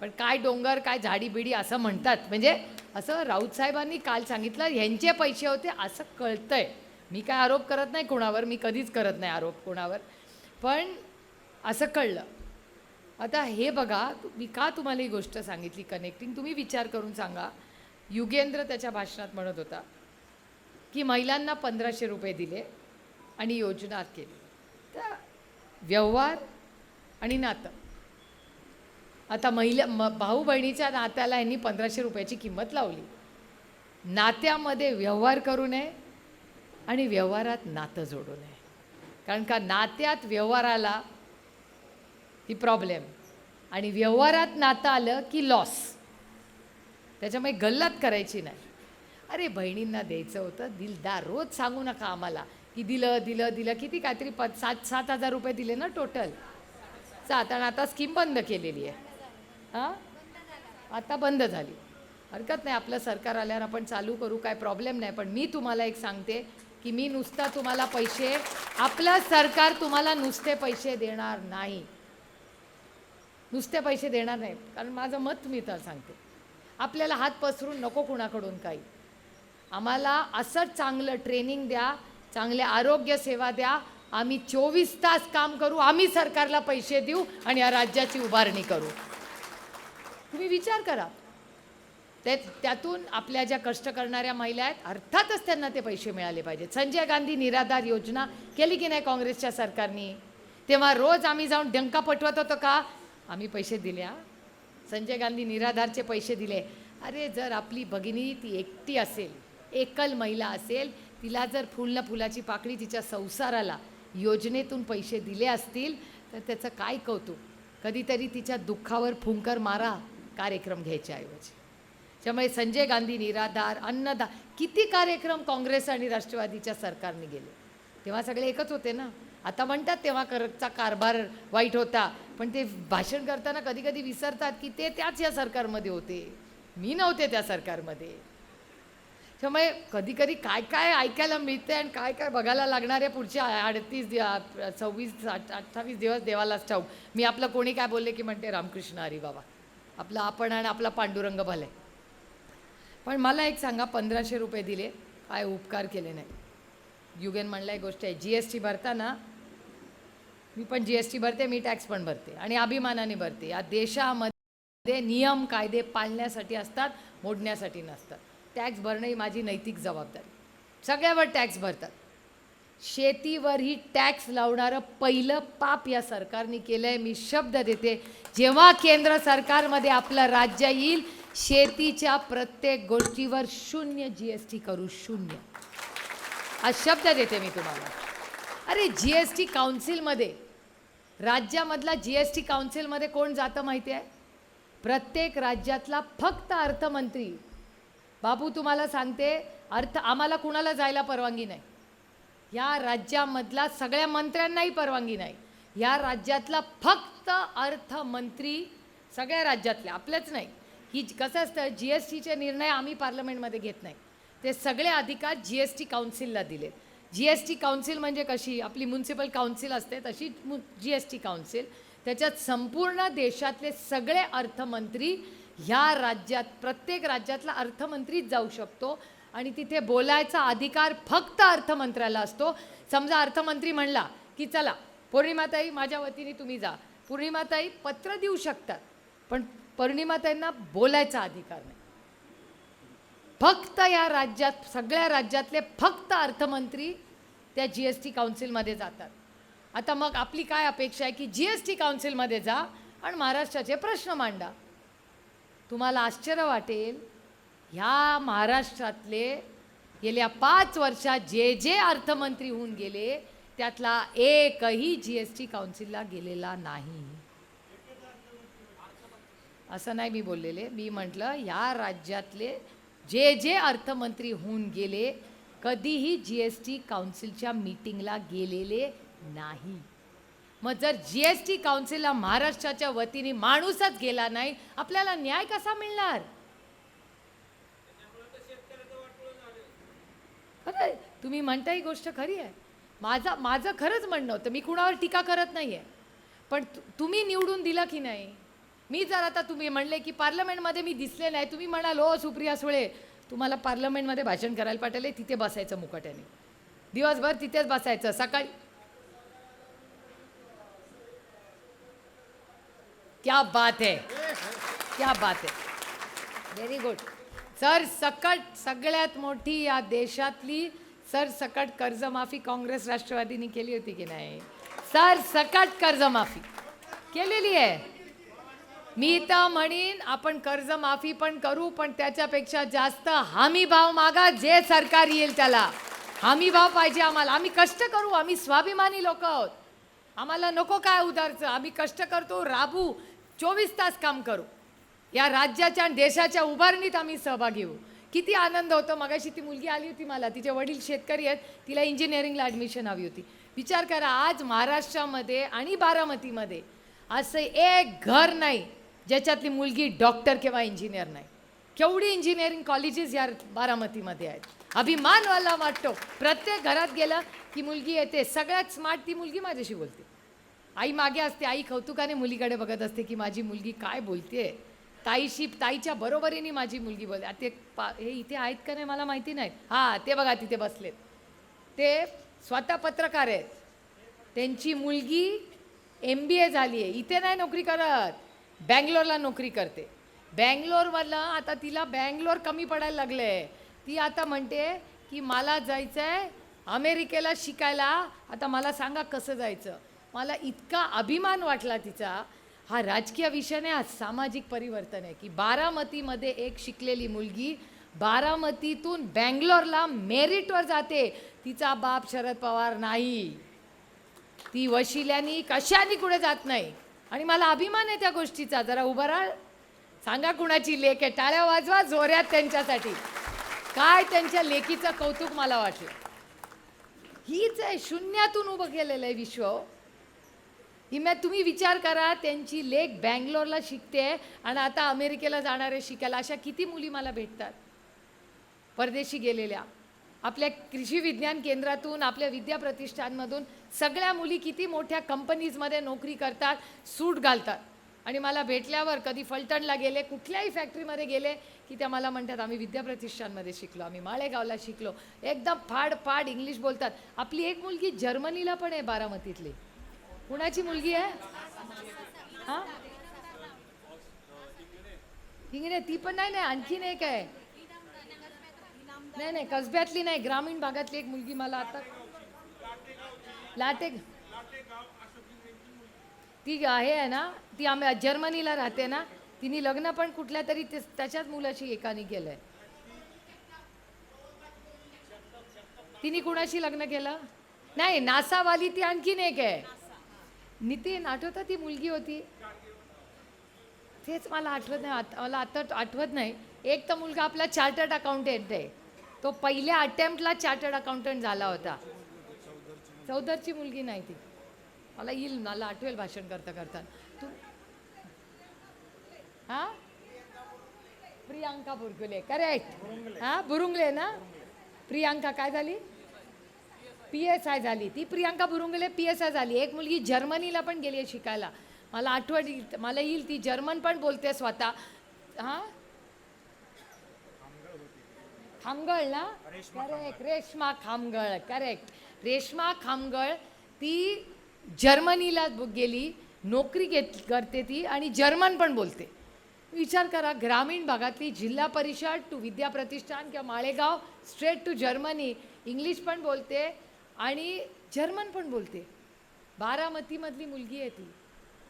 पण काय डोंगर काय झाडी बिडी असं म्हणतात, म्हणजे असं राऊत साहेबांनी काल सांगितलं ह्यांचे पैसे होते असं कळतंय. मी काय आरोप करत नाही कोणावर, मी कधीच करत नाही आरोप कोणावर, पण असं कळलं. आता हे बघा, मी का तुम्हाला ही गोष्ट सांगितली कनेक्टिंग, तुम्ही विचार करून सांगा. युगेंद्र त्याच्या भाषणात म्हणत होता की महिलांना 1500 रुपये दिले आणि योजना केली. तर व्यवहार आणि नातं, आता भाऊ बहिणीच्या नात्याला यांनी 1500 रुपयाची किंमत लावली. नात्यामध्ये व्यवहार करू नये आणि व्यवहारात नातं जोडू नये, कारण का नात्यात व्यवहाराला ही प्रॉब्लेम आणि व्यवहारात नातं आलं की लॉस. त्याच्यामुळे गल्लत करायची नाही. अरे बहिणींना द्यायचं होतं, दिलदार, रोज सांगू नका आम्हाला की दिलं दिलं दिलं. किती काहीतरी 7,000 रुपये दिले ना टोटल. आणि आता स्कीम बंद केलेली आहे. हां, आता बंद झाली. हरकत नाही, आपलं सरकार आल्यावर आपण चालू करू, काय प्रॉब्लेम नाही. पण मी तुम्हाला एक सांगते की मी नुसता तुम्हाला पैसे, आपलं सरकार तुम्हाला नुसते पैसे देणार नाही, नुसते पैसे देणार नाही. कारण माझं मत मी तर सांगते, आपल्याला हात पसरून नको कुणाकडून काही. आम्हाला असं चांगलं ट्रेनिंग द्या, चांगले आरोग्य सेवा द्या, आम्ही 24 तास काम करू, आम्ही सरकारला पैसे देऊ आणि या राज्याची उभारणी करू. तुम्ही विचार करा. त्यातून आपल्या ज्या कष्ट करणाऱ्या महिला आहेत, अर्थातच त्यांना ते पैसे मिळाले पाहिजेत. संजय गांधी निराधार योजना केली की नाही काँग्रेसच्या सरकारने? तेव्हा रोज आम्ही जाऊन डंका पटवत होतो का? आम्ही पैसे दिले. संजय गांधी निराधारचे पैसे दिले. अरे जर आपली भगिनी ती एकटी असेल, एकल महिला असेल, तिला जर फुल फुलाची पाकळी तिच्या संसाराला योजनेतून पैसे दिले असतील तर त्याचं काय कौतुक. कधीतरी तिच्या दुःखावर फुंकर मारा कार्यक्रम घ्यायच्या ऐवजी. त्यामुळे संजय गांधी निराधार, अन्नदान, किती कार्यक्रम काँग्रेस आणि राष्ट्रवादीच्या सरकारने गेले. तेव्हा सगळे एकच होते ना. आता म्हणतात तेव्हा करचा कारभार वाईट होता, पण ते भाषण करताना कधी कधी विसरतात की ते त्याच या सरकारमध्ये होते, मी नव्हते त्या सरकारमध्ये. त्यामुळे कधी कधी काय काय ऐकायला मिळते आणि काय काय बघायला लागणार आहे पुढचे 28 दिवस देवालाच ठाऊक. मी आपलं कोणी काय बोलले की म्हणते रामकृष्ण हरी बाबा, आपलं आपण आणि आपला पांडुरंग भले. पण मला एक सांगा, 1500 रुपये दिले, काय उपकार केले नाही. युगेन म्हणला एक गोष्ट आहे, GST भरताना, मी पण GST भरते, मी टॅक्स पण भरते आणि अभिमानाने भरते. या देशामध्ये नियम कायदे पाळण्यासाठी असतात, मोडण्यासाठी नसतात. टॅक्स भरणं ही माझी नैतिक जबाबदारी. सगळ्यावर टॅक्स भरतात. शेतीवरही टॅक्स लावणारं पहिलं पाप या सरकारने केलं आहे. मी शब्द देते, जेव्हा केंद्र सरकारमध्ये आपलं राज्य येईल, शेतीच्या प्रत्येक गोष्टीवर 0 GST करू, 0. हा शब्द देते मी तुम्हाला. अरे GST काउन्सिलमध्ये, राज्यामधला GST काउन्सिलमध्ये कोण जातं माहिती आहे? प्रत्येक राज्यातला फक्त अर्थमंत्री. बाबू तुम्हाला सांगते, आम्हाला कुणाला जायला परवानगी नाही. या राज्यामधला सगळ्या मंत्र्यांनाही परवानगी नाही. या राज्यातला फक्त अर्थमंत्री, सगळ्या राज्यातल्या, आपल्याच नाही. ही कसं असतं, GSTचे निर्णय आम्ही पार्लमेंटमध्ये घेत नाही, ते सगळे अधिकार GST काउन्सिलला दिलेत. GST काउन्सिल म्हणजे कशी आपली म्युन्सिपल काउन्सिल असते तशी GST काउन्सिल. त्याच्यात संपूर्ण देशातले सगळे अर्थमंत्री, ह्या राज्यात प्रत्येक राज्यातला अर्थमंत्रीच जाऊ शकतो आणि तिथे बोलायचा अधिकार फक्त अर्थमंत्र्याला असतो. समजा अर्थमंत्री म्हणला की चला पौर्णिमाताई माझ्या वतीने तुम्ही जा, पौर्णिमाताई पत्र देऊ शकतात, पण पौर्णिमाताईंना बोलायचा अधिकार नाही. फक्त या राज्यात, सगळ्या राज्यातले फक्त अर्थमंत्री त्या GST काउन्सिलमध्ये जातात. आता मग आपली काय अपेक्षा आहे की GST काउन्सिलमध्ये जा आणि महाराष्ट्राचे प्रश्न मांडा. तुम्हाला आश्चर्य वाटेल, ह्या महाराष्ट्रातले गेल्या 5 वर्षात जे जे अर्थमंत्री होऊन गेले त्यातला एकही GST काउन्सिलला गेलेला नाही. असं नाही मी बोललेले, मी म्हटलं या राज्यातले जे जे अर्थमंत्री होऊन गेले कधीही GST काउन्सिलच्या मीटिंगला गेलेले नाही. मग जर GST काउन्सिलला महाराष्ट्राच्या वतीने माणूसच गेला नाही, आपल्याला न्याय कसा मिळणार? खरं तुम्ही म्हणता ही गोष्ट खरी आहे. माझं खरंच म्हणणं होतं, मी कुणावर टीका करत नाही आहे, पण तुम्ही निवडून दिलं की नाही, मी जर आता तुम्ही म्हणले की पार्लमेंटमध्ये मी दिसले नाही, तुम्ही म्हणाल हो सुप्रिया सुळे तुम्हाला पार्लमेंटमध्ये भाषण करायला पाठवले, तिथे बसायचं मुकाट्याने, दिवसभर तिथेच बसायचं. सकाळी क्या बात है, क्या बात है, व्हेरी गुड. सरसकट सगळ्यात मोठी या देशातली सरसकट कर्जमाफी काँग्रेस राष्ट्रवादीने केली होती की नाही? सरसकट कर्जमाफी केलेली आहे. मी तर म्हणीन आपण कर्जमाफी पण करू, पण त्याच्यापेक्षा जास्त हमी भाव मागा. जे सरकार येईल त्याला हमी भाव पाहिजे आम्हाला. आम्ही कष्ट करू, आम्ही स्वाभिमानी लोक आहोत. आम्हाला नको काय उधारचं. आम्ही कष्ट करतो, राबू, 24 तास काम करू. या राज्याच्या आणि देशाच्या उभारणीत आम्ही सहभागी होऊ. किती आनंद होतो. मगाशी ती मुलगी आली होती मला, तिचे वडील शेतकरी आहेत, तिला इंजिनिअरिंगला ॲडमिशन हवी होती. विचार करा, आज महाराष्ट्रामध्ये आणि बारामतीमध्ये असं एक घर नाही ज्याच्यातली मुलगी डॉक्टर किंवा इंजिनियर नाही. केवढी इंजिनिअरिंग कॉलेजेस या बारामतीमध्ये आहेत. अभिमानवाला वाटतो. प्रत्येक घरात गेलं की मुलगी येते. सगळ्यात स्मार्ट ती मुलगी माझ्याशी बोलते. आई मागे असते, आई कौतुकाने मुलीकडे बघत असते की माझी मुलगी काय बोलते. ताईच्या बरोबरीने माझी मुलगी बोलते. हे इथे आहेत का नाही मला माहिती नाही. हां, ते बघा तिथे बसलेत, ते स्वतः पत्रकार आहेत. त्यांची मुलगी MBA झाली आहे, इथे नाही नोकरी करत, बँगलोरला नोकरी करते. बँगलोरवरला आता तिला बँगलोर कमी पडायला लागलं आहे. ती आता म्हणते की मला जायचं आहे अमेरिकेला शिकायला. आता मला सांगा कसं जायचं. मला इतका अभिमान वाटला तिचा. हा राजकीय विषय नाही, हा सामाजिक परिवर्तन आहे की बारामतीमध्ये एक शिकलेली मुलगी बारामतीतून बँगलोरला मेरिटवर जाते. तिचा बाप शरद पवार नाही, ती वशिल्यानी कशानी कुठे जात नाही. आणि मला अभिमान आहे त्या गोष्टीचा. जरा उभं राहा, सांगा कुणाची लेक आहे, टाळ्या वाजवा जोऱ्यात त्यांच्यासाठी. काय त्यांच्या लेकीचं कौतुक मला वाटलं. हीच आहे, शून्यातून उभं केलेलं आहे विश्व. तुम्ही विचार करा, त्यांची लेक बँगलोरला शिकते आणि आता अमेरिकेला जाणार आहे शिकायला. अशा किती मुली मला भेटतात परदेशी गेलेल्या. आपल्या कृषी विज्ञान केंद्रातून, आपल्या विद्या प्रतिष्ठानमधून सगळ्या मुली किती मोठ्या कंपनीजमध्ये नोकरी करतात, सूट घालतात. आणि मला भेटल्यावर कधी फलटणला गेले, कुठल्याही फॅक्टरीमध्ये गेले की त्या मला म्हणतात आम्ही विद्या प्रतिष्ठानमध्ये शिकलो, आम्ही माळेगावला शिकलो. एकदम फाड इंग्लिश बोलतात. आपली एक मुलगी जर्मनीला पण आहे बारामतीतली. कुणाची मुलगी आहे? हां, इंग्रज ती पण नाही. आणखीन एक आहे. नाही कसब्यातली नाही, ग्रामीण भागातली एक मुलगी मला आता लाटेक, ती आहे ना, ती आम्ही जर्मनीला राहते ना. तिने लग्न पण कुठल्या तरी त्याच्याच मुलाशी एकाने केलंय. तिने कुणाशी लग्न केलं? नाही, नासावाली ती आणखीन एक आहे. नितीन आठवतं ती मुलगी होती, तेच मला आठवत नाही. मला आता आठवत नाही. एक तर मुलगा आपला चार्टर्ड अकाउंटंट आहे, तो पहिल्या अटेम्प्टला चार्टर्ड अकाउंटंट झाला होता. चौधरची मुलगी नाही ती. मला येईल, मला आठवेल भाषण करता करता. तू हां, प्रियांका बुरगुले, करेक्ट. हां, बुरुंगले ना. प्रियांका काय झाली? PSI झाली. ती प्रियांका बुरुंगले PSI झाली. एक मुलगी जर्मनीला पण गेली आहे शिकायला. मला मला येईल, ती जर्मन पण बोलते स्वतः. हां, खामगळ ना, करेक्ट. रेश्मा खामगळ, करेक्ट. रेश्मा खामगळ ती जर्मनीला गेली, नोकरी करते ती आणि जर्मन पण बोलते. विचार करा, ग्रामीण भागातली जिल्हा परिषद टू विद्या प्रतिष्ठान किंवा Malegaon straight to Germany, English पण बोलते आणि जर्मन पण बोलते. बारामतीमधली मुलगी आहे ती.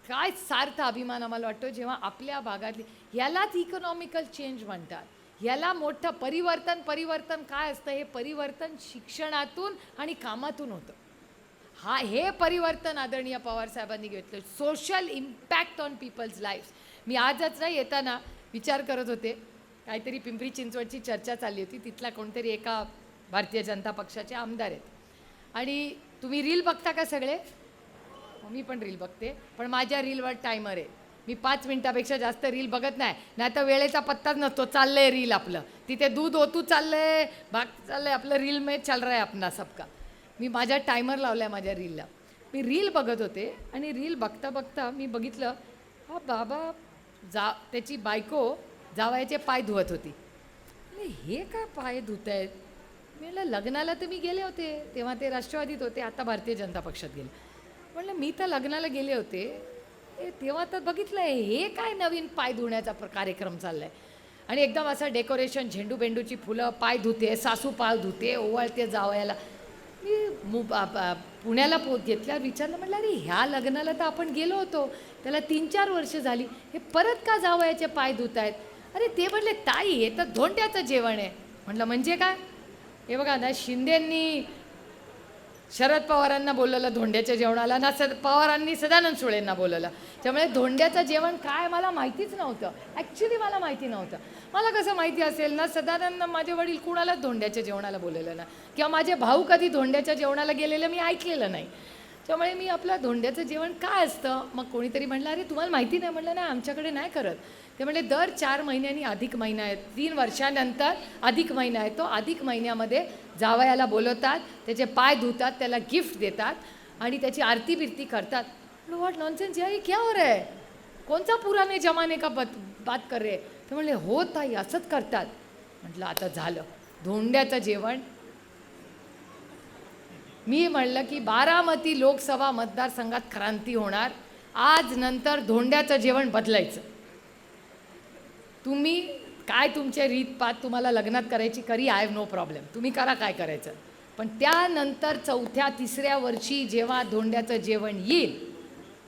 काय सार्थ अभिमान आम्हाला वाटतो जेव्हा आपल्या भागातली. यालाच इकॉनॉमिकल चेंज म्हणतात. याला मोठं परिवर्तन काय असतं? हे परिवर्तन शिक्षणातून आणि कामातून होतं. हे परिवर्तन आदरणीय पवार साहेबांनी घेतलं. Social impact on people's life. मी आजच नाही येताना विचार करत होते, काहीतरी पिंपरी चिंचवडची चर्चा चालली होती. तिथला कोणतरी एका भारतीय जनता पक्षाचे आमदार आहेत. आणि तुम्ही रील बघता का सगळे? मी पण रील बघते, पण माझ्या रीलवर टायमर आहे. मी 5 मिनिटापेक्षा जास्त रील बघत नाही, नाही तर वेळेचा पत्ताच नसतो. चाललंय रील आपलं, तिथे दूध ओतू चाललंय, भाग चाललंय आपलं, रील में चल रहा है अपना सबका. मी माझ्या टायमर लावला आहे माझ्या रीलला. मी रील बघत होते आणि रील बघता बघता मी बघितलं, हा बाबा त्याची बायको जावयाचे पाय धुवत होती. म्हणले, हे काय पाय धुत आहेत? मी म्हणलं लग्नाला तर मी गेले होते, तेव्हा ते राष्ट्रवादीत होते, आता भारतीय जनता पक्षात गेले. म्हणलं मी तर लग्नाला गेले होते, तेव्हा तर बघितलं आहे हे काय नवीन पाय धुण्याचा कार्यक्रम चालला आहे. आणि एकदम असं डेकोरेशन, झेंडू बेंडूची फुलं, पाय धुते, सासू पाय धुते, ओवाळते जावयाला. मी पुण्याला घेतल्यावर विचारलं, म्हटलं अरे ह्या लग्नाला तर आपण गेलो होतो, त्याला 3-4 वर्ष झाली, हे परत का जावयाचे पाय धुत आहेत? अरे ते म्हणले ताई हे तर धोंड्याचं जेवण आहे. म्हटलं म्हणजे काय? हे बघा ना, शिंदेंनी शरद पवारांना बोलवलं धोंड्याच्या जेवणाला ना, पवारांनी सदानंद सुळेंना बोलवलं. त्यामुळे धोंड्याचं जेवण काय मला माहितीच नव्हतं. ॲक्च्युली मला माहिती नव्हतं. मला कसं माहिती असेल ना, सदानंद माझे वडील कुणालाच धोंड्याच्या जेवणाला बोलवलं ना, किंवा माझे भाऊ कधी धोंड्याच्या जेवणाला गेलेलं मी ऐकलेलं नाही. त्यामुळे मी आपलं धोंड्याचं जेवण काय असतं, मग कोणीतरी म्हणलं अरे तुम्हाला माहिती नाही? म्हटलं नाही आमच्याकडे नाही करत. ते म्हणले दर 4 महिन्यांनी अधिक महिना आहे, 3 वर्षानंतर अधिक महिना आहे, तो अधिक महिन्यामध्ये जावयाला बोलवतात, त्याचे पाय धुतात, त्याला गिफ्ट देतात आणि त्याची आरती बिरती करतात. व्हॉट नॉनसेन्स यार, क्या हो रहा है? कोणता पुराने जमाने का बात कर रहे? ते म्हणले हो ताई असंच करतात. म्हटलं आता झालं धोंड्याचं जेवण. मी म्हणलं की बारामती लोकसभा मतदारसंघात क्रांती होणार. आज नंतर धोंड्याचं जेवण बदलायचं. तुम्ही काय तुमचे रीतपात तुम्हाला लग्नात करायची करी, आय हॅव नो प्रॉब्लेम, तुम्ही करा काय करायचं. पण त्यानंतर 4थ्या-3ऱ्या वर्षी जेव्हा धोंड्याचं जेवण येईल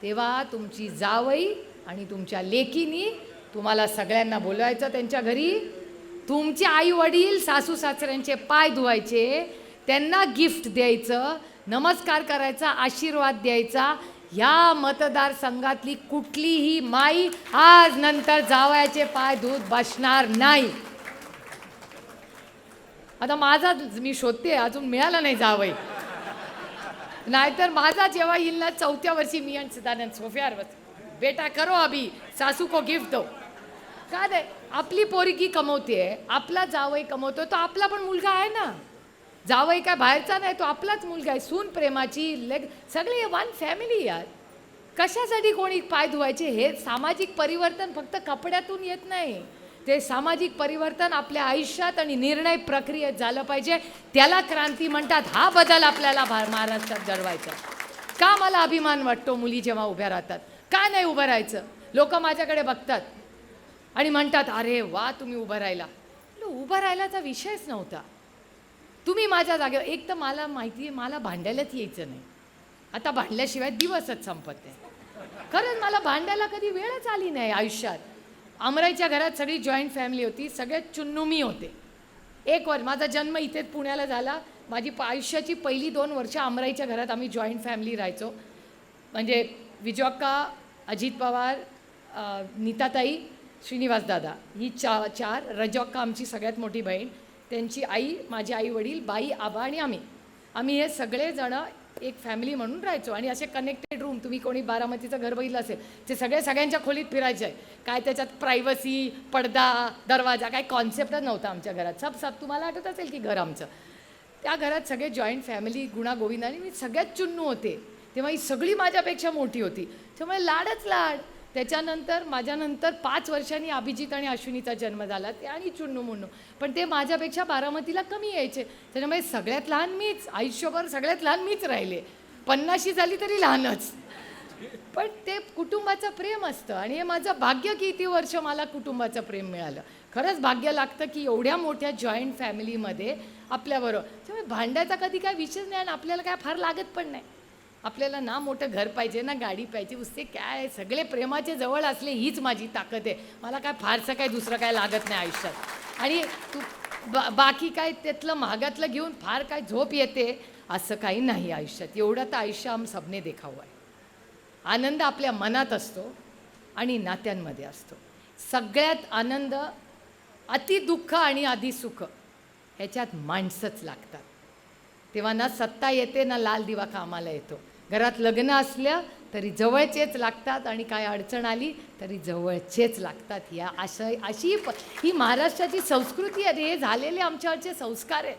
तेव्हा तुमची जावई आणि तुमच्या लेकीनी तुम्हाला सगळ्यांना बोलवायचं त्यांच्या घरी. तुमचे आई वडील सासू सासऱ्यांचे पाय धुवायचे, त्यांना गिफ्ट द्यायचं, नमस्कार करायचा, आशीर्वाद द्यायचा. ह्या मतदारसंघातली कुठलीही माई आज नंतर जावयाचे पाय धुत बसणार नाही. आता माझा मी शोधते, अजून मिळाला नाही जावई. नाहीतर माझा जेव्हा येईल ना 4थ्या वर्षी मी आणि सदानंद सोफ्यावर बस, बेटा करो अभी सासू को गिफ्ट दो. का नाही, आपली पोरगी कमवते, आपला जावई कमवतो, तो आपला पण मुलगा आहे ना. जावई काय बाहेरचा नाही, तो आपलाच मुलगा आहे. सून प्रेमाची सगळे वन फॅमिली यार. कशासाठी कोणी पाय धुवायचे? हे सामाजिक परिवर्तन फक्त कपड्यातून येत नाही, ते सामाजिक परिवर्तन आपल्या आयुष्यात आणि निर्णय प्रक्रियेत झालं पाहिजे. त्याला क्रांती म्हणतात. हा बदल आपल्याला महाराष्ट्रात घडवायचा. का मला अभिमान वाटतो मुली जेव्हा उभ्या राहतात? का नाही उभं राहायचं? लोक माझ्याकडे बघतात आणि म्हणतात अरे वा तुम्ही उभं राहिला. उभं राहिल्याचा विषयच नव्हता. तुम्ही माझ्या जागेवर, एक तर मला माहिती आहे मला भांडायलाच यायचं नाही. आता भांडल्याशिवाय दिवसच संपत नाही. खरंच मला भांडायला कधी वेळच आली नाही आयुष्यात. अमराईच्या घरात सगळी जॉईंट फॅमिली होती, सगळ्यात चुन्नुमी होते. एक वर्ष माझा जन्म इथेच पुण्याला झाला. माझी आयुष्याची पहिली 2 वर्ष अमराईच्या घरात आम्ही जॉईंट फॅमिली राहायचो. म्हणजे विजयक्का, अजित पवार, नीताताई, श्रीनिवास दादा ही 4. रजक्का आमची सगळ्यात मोठी बहीण, त्यांची आई, माझे आई वडील, बाई, आबा आणि आम्ही हे सगळेजणं एक फॅमिली म्हणून राहायचो. आणि असे कनेक्टेड रूम, तुम्ही कोणी बारामतीचं घर बघितलं असेल, ते सगळ्यांच्या खोलीत फिरायचं आहे. काय त्याच्यात प्रायव्हसी, पडदा, दरवाजा, काय कॉन्सेप्टच नव्हता आमच्या घरात. सब तुम्हाला आठवत असेल की घर आमचं. त्या घरात सगळे जॉईंट फॅमिली, गुणागोविंद, आणि मी सगळ्यात चुन्नू होते. तेव्हा ही सगळी माझ्यापेक्षा मोठी होती, त्यामुळे लाडच लाड. त्याच्यानंतर माझ्यानंतर 5 वर्षांनी अभिजित आणि अश्विनीचा जन्म झाला, ते आणि चुन्नू मुन्नू, पण ते माझ्यापेक्षा बारामतीला कमी यायचे. त्याच्यामुळे सगळ्यात लहान मीच, आयुष्यभर सगळ्यात लहान मीच राहिले. 50शी झाली तरी लहानच. पण ते कुटुंबाचं प्रेम असतं आणि हे माझं भाग्य की इतकी वर्ष मला कुटुंबाचं प्रेम मिळालं. खरंच भाग्य लागतं की एवढ्या मोठ्या जॉईंट फॅमिलीमध्ये आपल्याबरोबर. त्यामुळे भांडायचा कधी काय विषय नाही आणि आपल्याला काय फार लागत पण नाही. आपल्याला ना मोठं घर पाहिजे ना गाडी पाहिजे, उससे काय, सगळे प्रेमाचे जवळ असले हीच माझी ताकद आहे. मला काय फारसं काय दुसरं काय लागत नाही आयुष्यात. आणि बाकी काय त्यातलं महागातलं घेऊन फार काय झोप येते असं काही नाही आयुष्यात. एवढं तर आयुष्य हम सबने देखावं आहे. आनंद आपल्या मनात असतो आणि नात्यांमध्ये असतो. सगळ्यात आनंद, अति दुःख आणि आधी सुख ह्याच्यात माणसंच लागतात. तेव्हा ना सत्ता येते ना लाल दिवा कामाला येतो. घरात लग्न असलं तरी जवळचेच लागतात आणि काय अडचण आली तरी जवळचेच लागतात. अशी ही महाराष्ट्राची संस्कृती आहे. हे झालेले आमच्यावरचे संस्कार आहेत.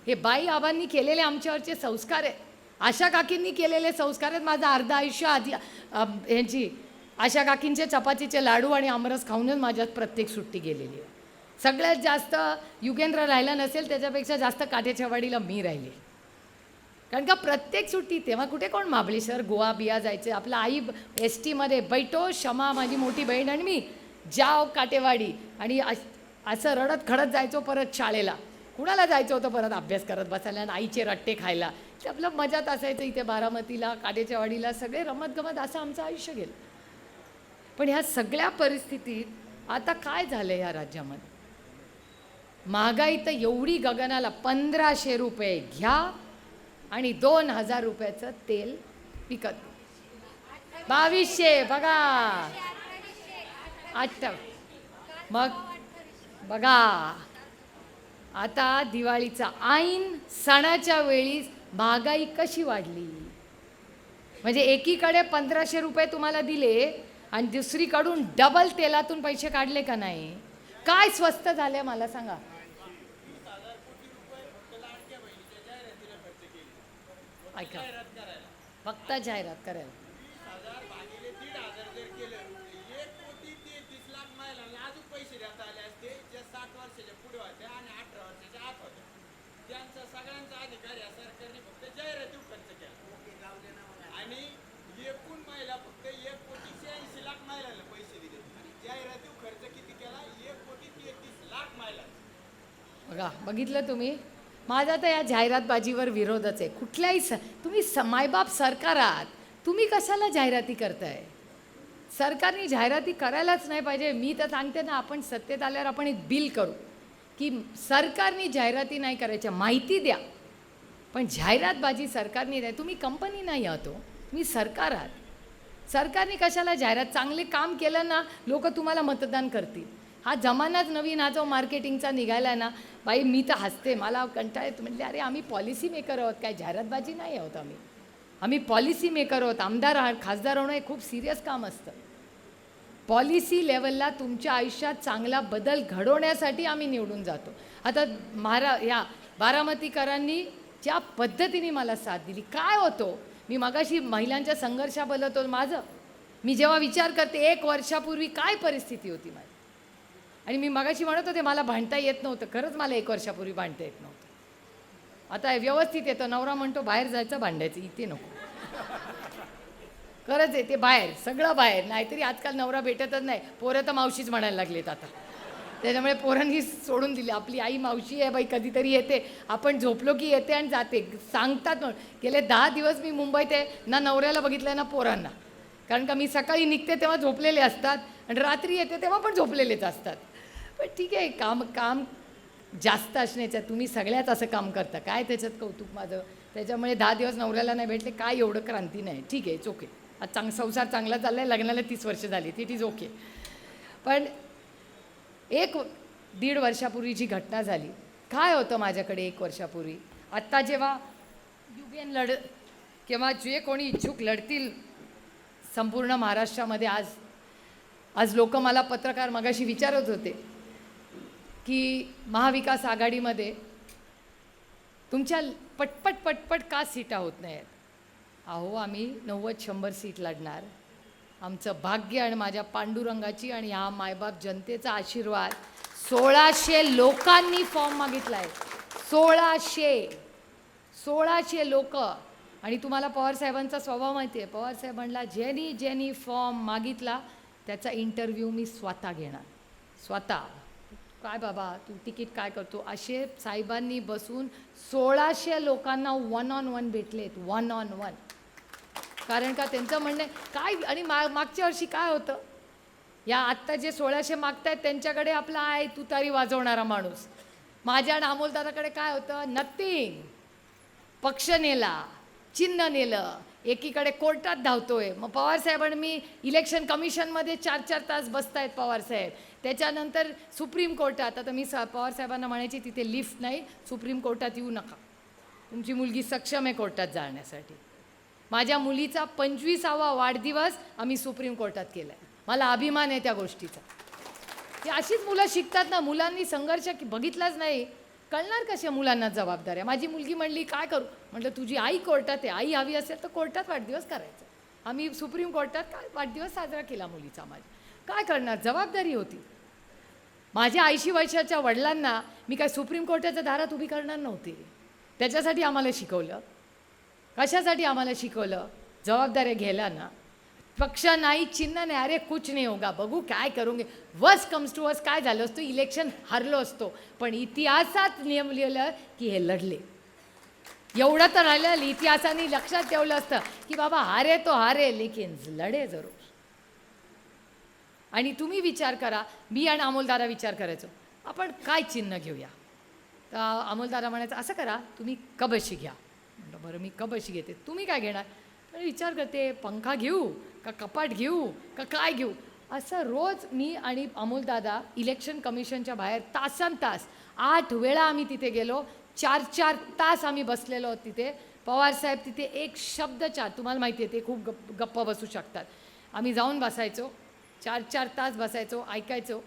हे बाई आबांनी केलेले आमच्यावरचे संस्कार आहेत. आशा काकींनी केलेले संस्कार आहेत. माझं अर्ध आयुष्य आधी यांची आशा काकींचे चपातीचे लाडू आणि आमरस खाऊनच माझ्यात प्रत्येक सुट्टी गेलेली आहे. सगळ्यात जास्त युगेंद्र राहिला नसेल त्याच्यापेक्षा जास्त काठ्याच्या वाडीला मी राहिली. कारण का प्रत्येक सुट्टी तेव्हा कुठे कोण महाबळेश्वर गोवा बिया जायचे. आपला आई एस टीमध्ये बैठो, शमा माझी मोठी बहीण आणि मी जाव काटेवाडी आणि असं रडत खडत जायचो परत शाळेला. कुणाला जायचं होतं परत अभ्यास करत बसायला आणि आईचे रट्टे खायला. ते आपलं मजात असायचं. इथे बारामतीला काटेच्या वाडीला सगळे रमत गमत असं आमचं आयुष्य गेलं. पण ह्या सगळ्या परिस्थितीत आता काय झालं ह्या राज्यामध्ये? महागाई तर एवढी गगनाला, 1500 रुपये घ्या आणि 2000 रुपयाचं तेल विकत. 2200 बघा, 8 मग बघा. आता दिवाळीचा ऐन सणाच्या वेळी महागाई कशी वाढली. म्हणजे एकीकडे 1500 रुपये तुम्हाला दिले आणि दुसरीकडून डबल तेलातून पैसे काढले का नाही? काय स्वस्त झाले मला सांगा. ऐका, फक्त जाहिरात करायला. बघा, बघितलं तुम्ही. माझा तर या जाहिरातबाजीवर विरोधच आहे. कुठल्याही तुम्ही मायबाप सरकार आहात, तुम्ही कशाला जाहिराती करताय? सरकारने जाहिराती करायलाच नाही पाहिजे. मी तर सांगते ना, आपण सत्तेत आल्यावर आपण एक बिल करू की सरकारने जाहिराती नाही करायच्या, माहिती द्या, पण जाहिरातबाजी सरकारने द्या. तुम्ही कंपनी नाही आहात, तुम्ही सरकार आहात. सरकारने कशाला जाहिरात? चांगले काम केलं ना, लोक तुम्हाला मतदान करतील. हा जमानाच नवीन, हा जो मार्केटिंगचा निघाला आहे ना, बाई मी तर हसते, मला कंटाळ येतो. म्हटले अरे आम्ही पॉलिसी मेकर आहोत, काय जाहिरातबाजी नाही आहोत. आम्ही पॉलिसी मेकर आहोत. आमदार खासदार होणं हे खूप सिरियस काम असतं. पॉलिसी लेवलला तुमच्या आयुष्यात चांगला बदल घडवण्यासाठी आम्ही निवडून जातो. आता या बारामतीकरांनी ज्या पद्धतीने मला साथ दिली, काय होतो, मी मगाशी महिलांच्या संघर्षाबद्दल होतो माझं, मी जेव्हा विचार करते 1 वर्षापूर्वी काय परिस्थिती होती माझी, आणि मी मगाशी म्हणत होते मला भांडता येत नव्हतं. खरंच मला 1 वर्षापूर्वी भांडता येत नव्हतं. आता व्यवस्थित येतं. नवरा म्हणतो बाहेर जायचं भांडायचं, इथे नको. खरंच आहे, ते बाहेर, सगळं बाहेर. नाहीतरी आजकाल नवरा भेटतच नाही. पोरं तर मावशीच म्हणायला लागलेत आता. त्याच्यामुळे पोरांनी सोडून दिली. आपली आई मावशी आहे बाई, कधीतरी येते, आपण झोपलो की येते आणि जाते. सांगतात म्हणून गेले 10 दिवस मी मुंबईत आहे, ना नवऱ्याला बघितलं ना पोरांना. कारण का मी सकाळी निघते तेव्हा झोपलेले असतात आणि रात्री येते तेव्हा पण झोपलेलेच असतात. पण ठीक आहे, काम जास्त असण्याच्या, तुम्ही सगळ्याच असं काम करता, काय त्याच्यात कौतुक माझं. त्याच्यामुळे 10 दिवस नवऱ्याला नाही भेटले, काय एवढं क्रांती नाही. ठीक आहे, इट्स ओके. आज संसार चांगला चालला आहे, लग्नाला 30 वर्ष झाली, इट इज ओके. पण 1-1.5 वर्षापूर्वी जी घटना झाली, काय होतं माझ्याकडे 1 वर्षापूर्वी. आत्ता जेव्हा युबीएन किंवा जे कोणी इच्छुक लढतील संपूर्ण महाराष्ट्रामध्ये, आज लोक मला पत्रकार मगाशी विचारत होते की महाविकास आघाडीमध्ये तुमच्या पटपट का सीटा होत नाहीत. अहो, आम्ही 90-100 सीट लढणार. आमचं भाग्य आणि माझ्या पांडुरंगाची आणि ह्या मायबाप जनतेचा आशीर्वाद. 1600 लोकांनी फॉर्म मागितला आहे. 1600 लोक. आणि तुम्हाला पवारसाहेबांचा स्वभाव माहिती आहे. पवारसाहेबांना ज्यांनी फॉर्म मागितला त्याचा इंटरव्ह्यू मी स्वतः घेणार. स्वतः. काय बाबा तू तिकीट काय करतो, असे साहेबांनी बसून 1600 लोकांना 1-on-1 भेटलेत. 1-on-1. कारण का त्यांचं म्हणणं काय. आणि मागच्या वर्षी काय होतं, या आत्ता जे 1600 मागतायत त्यांच्याकडे आपला आहे तुतारी वाजवणारा माणूस. माझ्या आणि अमोलदादाकडे काय होतं, नथिंग. पक्ष नेला, चिन्ह नेलं, एकीकडे कोर्टात धावतोय. मग पवारसाहेबांनी मी इलेक्शन कमिशनमध्ये 4-4 तास बसतायत पवारसाहेब. त्याच्यानंतर सुप्रीम कोर्टात. आता मी पवारसाहेबांना म्हणायची तिथे लिफ्ट नाही, सुप्रीम कोर्टात येऊ नका, तुमची मुलगी सक्षम आहे कोर्टात जाण्यासाठी. माझ्या मुलीचा 25वा वाढदिवस आम्ही सुप्रीम कोर्टात केला आहे. मला अभिमान आहे त्या गोष्टीचा. ही अशीच मुलं शिकतात ना. मुलांनी संघर्ष बघितलाच नाही, कळणार कशा मुलांना जबाबदाऱ्या. माझी मुलगी म्हणली काय करू, म्हटलं तुझी आई कोर्टात आहे, आई हवी असेल तर कोर्टात वाढदिवस करायचा. आम्ही सुप्रीम कोर्टात काय वाढदिवस साजरा केला मुलीचा माझ्या. काय करणार, जबाबदारी होती. माझ्या 80 वर्षाच्या वडिलांना मी काय सुप्रीम कोर्टाच्या दारात उभी करणार नव्हती. त्याच्यासाठी आम्हाला शिकवलं. कशासाठी आम्हाला शिकवलं? जबाबदाऱ्या घ्यायला ना. पक्ष नाही, चिन्ह नाही, अरे कुछ नाही होगा, बघू काय करूंगे. वर्स्ट कम्स टू वर्स्ट काय झालं असतं, इलेक्शन हरलो असतो, पण इतिहासात नियम लिहिलं की हे लढले. एवढं तर राहिलं, इतिहासाने लक्षात ठेवलं असतं की बाबा हारे तो हारे लेकिन लढे जरूर. आणि तुम्ही विचार करा, मी आणि अमोलदादा विचार करायचो आपण काय चिन्ह घेऊया. तर अमोलदादा म्हणायचं असं करा, तुम्ही कबशी घ्या. म्हटलं बरं मी कबशी घेते, तुम्ही काय घेणार. तर विचार करते पंखा घेऊ का कपाट घेऊ का काय घेऊ. असं रोज मी आणि अमोलदादा इलेक्शन कमिशनच्या बाहेर तासन तास 8 वेळा आम्ही तिथे गेलो. 4-4 तास आम्ही बसलेलो आहोत तिथे. पवारसाहेब तिथे एक शब्द तुम्हाला माहिती आहे ते खूप गप्प बसू शकतात. आम्ही जाऊन बसायचो, 4-4 तास बसायचो, ऐकायचो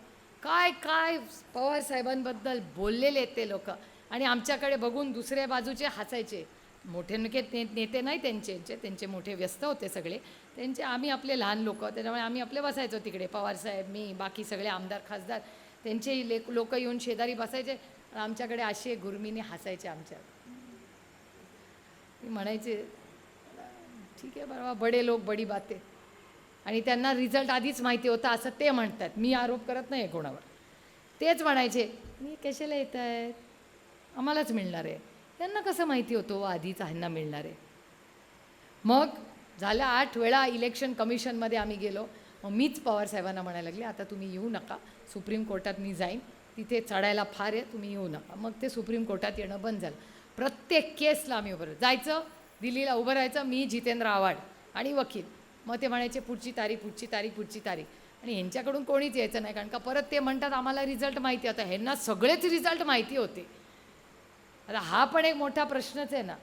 काय काय पवारसाहेबांबद्दल बोललेले आहेत ते लोक. आणि आमच्याकडे बघून दुसऱ्या बाजूचे हसायचे. मोठे नेते नाही त्यांचे मोठे व्यस्त होते सगळे त्यांचे. आम्ही आपले लहान लोक, त्याच्यामुळे आम्ही आपले बसायचो तिकडे. पवारसाहेब, मी, बाकी सगळे आमदार खासदार, त्यांचे लोक येऊन शेजारी बसायचे. आमच्याकडे असे गुरमीने हसायचे आमच्या. मी म्हणायचे ठीक आहे बरोबर, बडे लोक बडी बाते. आणि त्यांना रिझल्ट आधीच माहिती होता असं ते म्हणतात. मी आरोप करत नाही कोणावर. तेच म्हणायचे मी कशाला येत आहेत, आम्हालाच मिळणार आहे. त्यांना कसं माहिती होतं आधीच ह्यांना मिळणार आहे. मग झालं 8 वेळा इलेक्शन कमिशनमध्ये आम्ही गेलो. मग मीच पवारसाहेबांना म्हणायला लागले आता तुम्ही येऊ नका, सुप्रीम कोर्टात मी जाईन, तिथे चढायला फार आहे, तुम्ही येऊ नका. मग ते सुप्रीम कोर्टात येणं बंद झालं. प्रत्येक केसला आम्ही उभं जायचं, दिल्लीला उभं राहायचं, मी जितेंद्र आव्हाड आणि वकील. मग ते म्हणायचे पुढची तारीख. आणि ह्यांच्याकडून कोणीच यायचं नाही, कारण का परत ते म्हणतात आम्हाला रिझल्ट माहिती होता. ह्यांना सगळेच रिझल्ट माहिती होते. आता हा पण एक मोठा प्रश्नच आहे ना,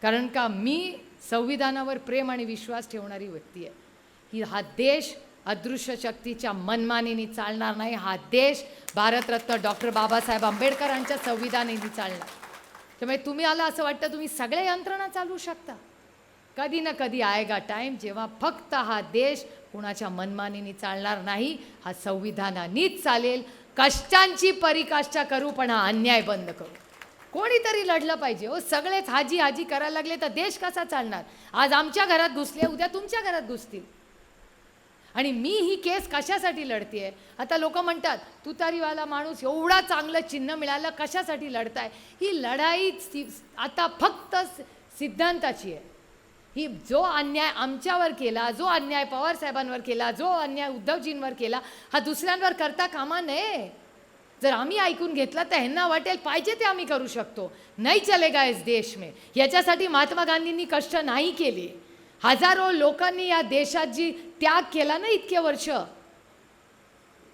कारण का मी संविधानावर प्रेम आणि विश्वास ठेवणारी व्यक्ती आहे. हा देश अदृश्य शक्तीच्या मनमानीने चालणार नाही. हा देश भारतरत्न डॉक्टर बाबासाहेब आंबेडकरांच्या संविधानाने चालणार. त्यामुळे तुम्ही आला असं वाटतं तुम्ही सगळे यंत्रणा चालवू शकता. कधी ना कधी आएगा टाईम जेव्हा फक्त हा देश कुणाच्या मनमानीने चालणार नाही, हा संविधानानेच चालेल. कष्टांची परिकाष्ठा करू पण हा अन्याय बंद करू. कोणीतरी लढलं पाहिजे हो. सगळेच हाजी करायला लागले तर देश कसा चालणार. आज आमच्या घरात घुसले, उद्या तुमच्या घरात घुसतील. आणि मी ही केस कशासाठी लढतेय. आता लोक म्हणतात तुतारीवाला माणूस एवढा चांगलं चिन्ह मिळालं कशासाठी लढताय. ही लढाई आता फक्त सिद्धांताची आहे. ही जो अन्याय आमच्यावर केला, जो अन्याय पवारसाहेबांवर केला, जो अन्याय उद्धवजींवर केला, हा दुसऱ्यांवर करता कामा नये. जर आम्ही ऐकून घेतलं तर ह्यांना वाटेल पाहिजे ते आम्ही करू शकतो. नाही चलेगा इस देश में. याच्यासाठी महात्मा गांधींनी कष्ट नाही केले. हजारो लोकांनी या देशात जी त्याग केला ना इतके वर्ष,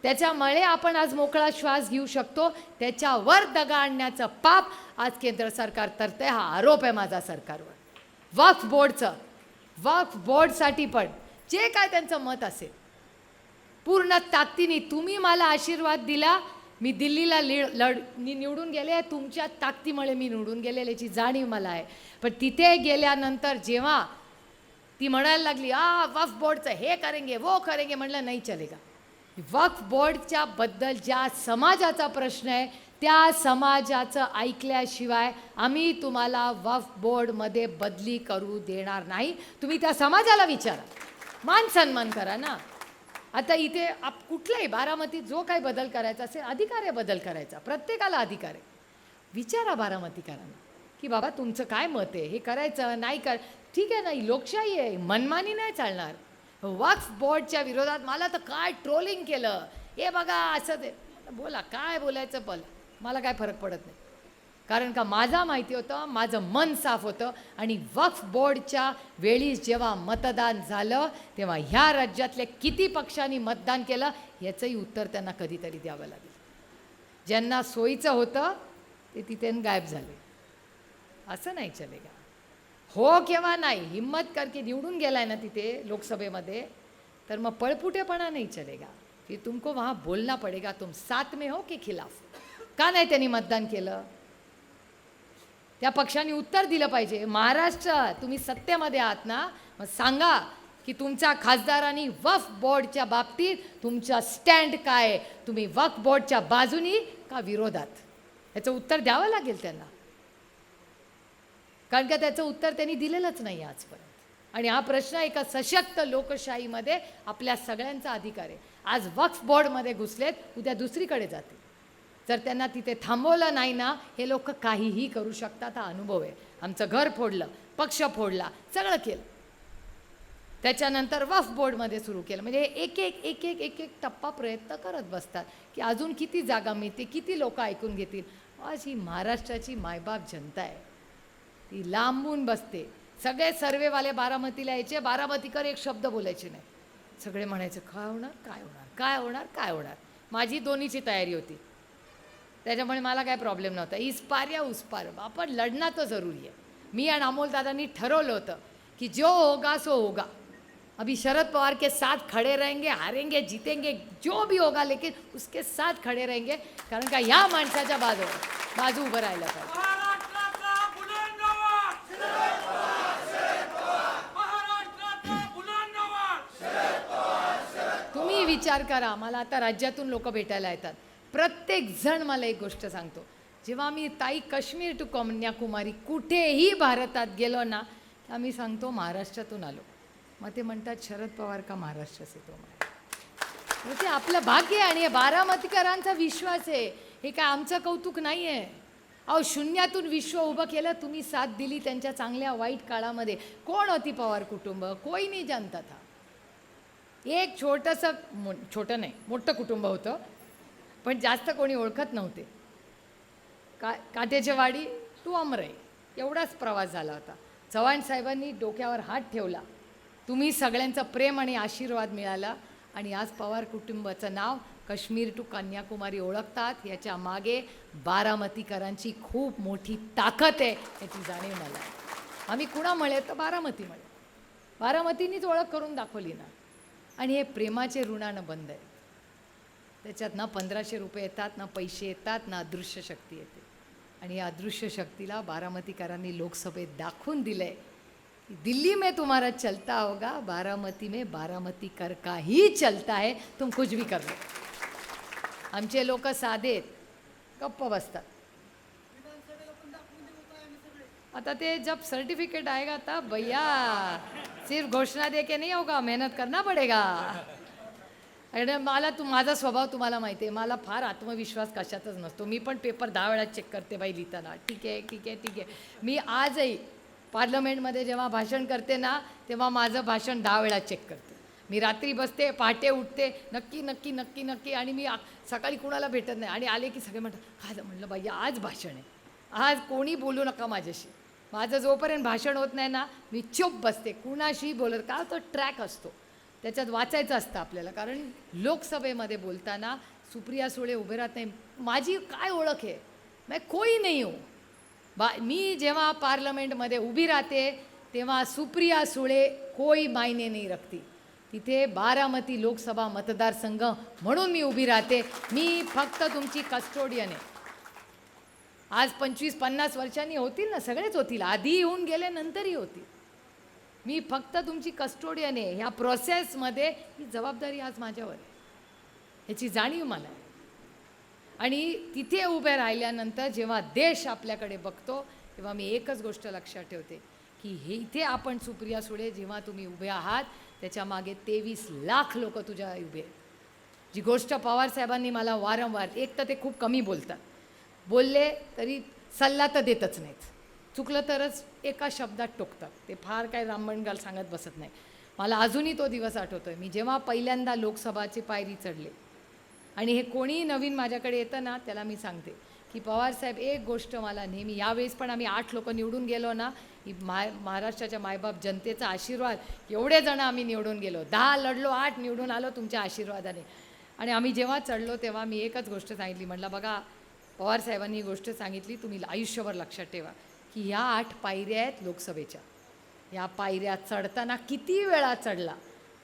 त्याच्यामुळे आपण आज मोकळा श्वास घेऊ शकतो. त्याच्यावर दगा आणण्याचं पाप आज केंद्र सरकार करतंय. हा आरोप आहे माझा सरकारवर. वक्फ बोर्डसाठी पण जे काय त्यांचं मत असेल पूर्ण ताकदीने. तुम्ही मला आशीर्वाद दिला, मी दिल्लीला निवडून गेले, तुमच्या ताकदीमुळे मी निवडून गेलेले याची जाणीव मला आहे. पण तिथे गेल्यानंतर जेव्हा ती म्हणायला लागली वक्फ बोर्डचं हे करेंगे वो करेंगे, म्हणलं नाही चलेगा. वक्फ बोर्डच्या बद्दल ज्या समाजाचा प्रश्न आहे त्या समाजाचं ऐकल्याशिवाय आम्ही तुम्हाला वक्फ बोर्डमध्ये बदली करू देणार नाही. तुम्ही त्या समाजाला विचारा, मान सन्मान करा ना. आता इथे कुठलाही बारामतीत जो काही बदल करायचा असेल, अधिकार आहे बदल करायचा, प्रत्येकाला अधिकार आहे. विचारा बारामतीकरांना की बाबा तुमचं काय मत आहे, हे करायचं नाही कर. ठीक आहे, नाही लोकशाही आहे, मनमानी नाही चालणार. वक्फ बोर्डच्या विरोधात मला तर काय ट्रोलिंग केलं, हे बघा असं ते. बोला काय बोलायचं बोला, मला काय फरक पडत नाही. कारण का माझा माहिती होतं, माझं मन साफ होतं. आणि वक्फ बोर्डच्या वेळी जेव्हा मतदान झालं तेव्हा ह्या राज्यातल्या किती पक्षांनी मतदान केलं याचंही उत्तर त्यांना कधीतरी द्यावं लागेल. ज्यांना सोयीचं होतं ते तिथे गायब झाले. असं नाही चलेगा. हो किंवा नाही, हिम्मत करके निवडून गेलाय ना तिथे लोकसभेमध्ये, तर मग पळपुटेपणा नाही चलेगा. कि तुमको वहाँ बोलना पड़ेगा तुम साथ में हो कि खिलाफ. का नाही त्यांनी मतदान केलं, त्या पक्षाने उत्तर दिलं पाहिजे. महाराष्ट्र तुम्ही सत्तेमध्ये आहात ना, मग सांगा की तुमच्या खासदारांनी वक्फ बोर्डच्या बाबतीत तुमचा स्टँड काय आहे, तुम्ही वक्फ बोर्डच्या बाजूनी का विरोधात, याचं उत्तर द्यावं लागेल त्यांना, कारण का त्याचं उत्तर त्यांनी दिलेलंच नाही आजपर्यंत. आणि हा प्रश्न एका सशक्त लोकशाहीमध्ये आपल्या सगळ्यांचा अधिकार आहे. आज वक्फ बोर्डमध्ये घुसलेत, उद्या दुसरीकडे जातील. जर त्यांना तिथे थांबवलं नाही ना, हे लोक काहीही करू शकतात. हा अनुभव आहे. आमचं घर फोडलं, पक्ष फोडला, सगळं केलं. त्याच्यानंतर वक्फ बोर्डमध्ये सुरू केलं. म्हणजे एक एक एक एक एक एक टप्पा प्रयत्न करत बसतात की अजून किती जागा मिळते, किती लोक ऐकून घेतील. आज ही महाराष्ट्राची मायबाप जनता आहे, ती लांबून बसते. सगळे सर्वेवाले बारामतीला यायचे, बारामतीकर एक शब्द बोलायचे नाही. सगळे म्हणायचे काय होणार, काय होणार, काय होणार, काय होणार. माझी दोन्हीची तयारी होती, त्याच्यामुळे मला काय प्रॉब्लेम नव्हता. इस पार या उस पार, आपण लढणं तर जरुरी आहे. मी आणि अमोल दादांनी ठरवलं होतं की जो होगा सो होगा. अभी शरद पवार के साथ खड़े रहेंगे, हारेंगे जीतेंगे जो भी होगा, लेकिन उसके साथ खड़े रहेंगे, कारण का ह्या माणसाच्या बाजू उभं राहायला पाहिजे. महाराष्ट्राचा बुलंद आवाज, महाराष्ट्राचा बुलंद आवाज. तुम्ही विचार करा, मला आता राज्यातून लोक भेटायला येतात. प्रत्येक जण मला एक गोष्ट सांगतो, जेव्हा मी ताई काश्मीर टू कन्याकुमारी कुठेही भारतात गेलो ना, आम्ही सांगतो महाराष्ट्रातून आलो. मग ते म्हणतात शरद पवार का महाराष्ट्र से तो म्हणजे ते आपलं भाग्य आहे. आणि हे बारामतीकरांचा विश्वास आहे, हे काय आमचं कौतुक नाही आहे. अहो, शून्यातून विश्व उभं केलं, तुम्ही साथ दिली त्यांच्या चांगल्या वाईट काळामध्ये. कोण होती पवार कुटुंब, कोई नाही जानता था. एक छोटंसं, छोटं नाही मोठं कुटुंब होतं, पण जास्त कोणी ओळखत नव्हते. काट्याची वाडी टू अमराई एवढाच प्रवास झाला होता. चव्हाण साहेबांनी डोक्यावर हात ठेवला, तुम्ही सगळ्यांचं प्रेम आणि आशीर्वाद मिळाला, आणि आज पवार कुटुंबाचं नाव काश्मीर टू कन्याकुमारी ओळखतात. याच्या मागे बारामतीकरांची खूप मोठी ताकद आहे, याची जाणीव मला आहे. आम्ही कुणामुळे तर बारामतीमुळे, बारामतीनीच ओळख करून दाखवली ना. आणि हे प्रेमाचे ऋणानं बंद आहे. त्याच्यात ना 1500 रुपये येतात, ना पैसे येतात, ना अदृश्य शक्ती येते. आणि या अदृश्य शक्तीला बारामतीकरांनी लोकसभेत दाखवून दिलं आहे. दिल्ली में तुम्हारा चलता होगा, बारामती में बारामती कर का ही चलता है, तुम कुछ भी कर लो. आमचे लोक साधेत, गप्प बसतात. आता ते जब सर्टिफिकेट आएगा तब भैया, सिर्फ घोषणा दे के नहीं होगा, मेहनत करना पडेगा. आणि मला माझा स्वभाव तुम्हाला माहिती आहे, मला फार आत्मविश्वास कशातच नसतो. मी पण पेपर 10 वेळा चेक करते बाई लिहिताना. ठीक आहे ठीक आहे ठीक आहे. मी आजही पार्लमेंटमध्ये जेव्हा भाषण करते ना, तेव्हा माझं भाषण 10 वेळा चेक करते. मी रात्री बसते, पहाटे उठते, नक्की नक्की नक्की नक्की. आणि मी सकाळी कुणाला भेटत नाही. आणि आले की सगळे म्हणतात काय म्हणलं बाई आज भाषण आहे, आज कोणी बोलू नका माझ्याशी. माझं जोपर्यंत भाषण होत नाही ना, मी चुप बसते, कुणाशी बोलत. का तो ट्रॅक असतो, त्याच्यात वाचायचं असतं आपल्याला. कारण लोकसभेमध्ये बोलताना सुप्रिया सुळे उभे राहत नाही. माझी काय ओळख आहे, मैं कोई नहीं हूँ. मी जेव्हा पार्लमेंटमध्ये उभी राहते तेव्हा सुप्रिया सुळे कोई मायने नाही रखती. तिथे बारामती लोकसभा मतदारसंघ म्हणून मी उभी राहते. मी फक्त तुमची कस्टोडियन आहे. आज 25-50 वर्षांनी होतील ना, सगळेच होतील, आधी येऊन गेले नंतरही होतील. मी फक्त तुमची कस्टोडियन आहे. ह्या प्रोसेसमध्ये ही जबाबदारी आज माझ्यावर आहे, ह्याची जाणीव मला आहे. आणि तिथे उभे राहिल्यानंतर जेव्हा देश आपल्याकडे बघतो तेव्हा मी एकच गोष्ट लक्षात ठेवते की हे इथे आपण सुप्रिया सुळे जेव्हा तुम्ही उभे आहात त्याच्या मागे 23 लाख लोक तुझ्या उभे आहेत. जी गोष्ट पवारसाहेबांनी मला वारंवार, एक तर ते खूप कमी बोलतात, बोलले तरी सल्ला तर देतच नाहीत, चुकलं तरच एका शब्दात टोकतात. ते फार काय रामबणगाल सांगत बसत नाही. मला अजूनही तो दिवस आठवतो आहे. मी जेव्हा पहिल्यांदा लोकसभाची पायरी चढले आणि हे कोणीही नवीन माझ्याकडे येतं ना, त्याला मी सांगते की पवारसाहेब एक गोष्ट मला नेहमी, यावेळेस पण आम्ही 8 लोक निवडून गेलो ना, ही महाराष्ट्राच्या मायबाप जनतेचा आशीर्वाद, एवढे जण आम्ही निवडून गेलो, 10 लढलो, 8 निवडून आलो तुमच्या आशीर्वादाने. आणि आम्ही जेव्हा चढलो तेव्हा मी एकच गोष्ट सांगितली, म्हटलं बघा पवारसाहेबांनी ही गोष्ट सांगितली, तुम्ही आयुष्यभर लक्षात ठेवा की ह्या 8 पायऱ्या आहेत लोकसभेच्या. या पायऱ्या चढताना किती वेळा चढला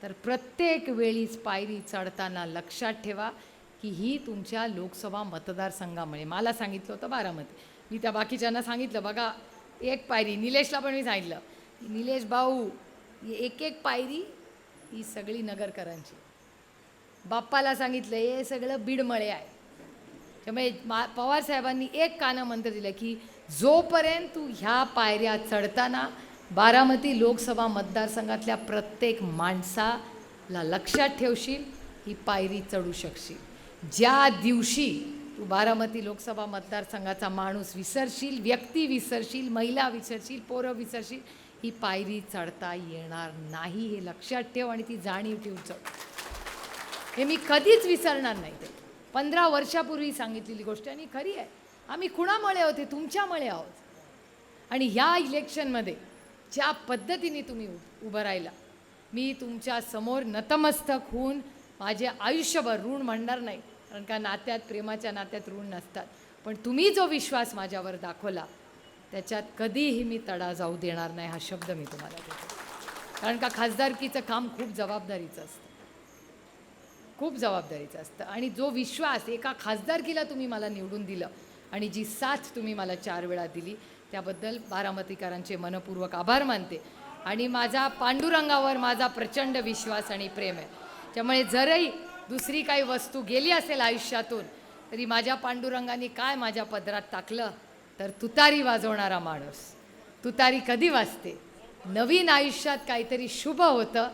तर प्रत्येक वेळीच पायरी चढताना लक्षात ठेवा की ही तुमच्या लोकसभा मतदारसंघामुळे. मला सांगितलं होतं बारामती, मी त्या बाकीच्यांना सांगितलं बघा एक पायरी, निलेशला पण मी सांगितलं, निलेश भाऊ एक एक पायरी ही सगळी नगरकरांची. बाप्पाला सांगितलं हे सगळं बीडमळे आहे. त्यामुळे पवार साहेबांनी एक कानमंत्र दिलं की जोपर्यंत तू ह्या पायऱ्या चढताना बारामती लोकसभा मतदारसंघातल्या प्रत्येक माणसाला लक्षात ठेवशील, ही पायरी चढू शकशील. ज्या दिवशी तू बारामती लोकसभा मतदारसंघाचा माणूस विसरशील, व्यक्ती विसरशील, महिला विसरशील, पोरं विसरशील, ही पायरी चढता येणार नाही. हे लक्षात ठेव आणि ती जाणीव ठेव चढ. हे मी कधीच विसरणार नाही. ते 15 वर्षापूर्वी सांगितलेली गोष्ट आणि खरी आहे. आम्ही कुणामुळे होते? तुमच्यामुळे आहोत. आणि ह्या इलेक्शनमध्ये ज्या पद्धतीने तुम्ही उभं राहिला, मी तुमच्या समोर नतमस्तक होऊन माझे आयुष्यभर ऋण म्हणणार नाही, कारण का नात्यात, प्रेमाच्या नात्यात ऋण नसतात. पण तुम्ही जो विश्वास माझ्यावर दाखवला त्याच्यात कधीही मी तडा जाऊ देणार नाही, हा शब्द मी तुम्हाला देतो. कारण का खासदारकीचं काम खूप जबाबदारीचं असतं, खूप जबाबदारीचं असतं. आणि जो विश्वास एका खासदारकीला तुम्ही मला निवडून दिलं आणि जी साथ तुम्ही मला 4 वेळा दिली, त्याबद्दल बारामतीकरांचे मनपूर्वक आभार मानते. आणि माझा पांडुरंगावर माझा प्रचंड विश्वास आणि प्रेम आहे. त्यामुळे जरही दुसरी काही वस्तू गेली असेल आयुष्यातून, तरी माझ्या पांडुरंगाने काय माझ्या पदरात टाकलं तर तुतारी वाजवणारा माणूस. तुतारी कधी वाजते? नवीन आयुष्यात काहीतरी शुभ होतं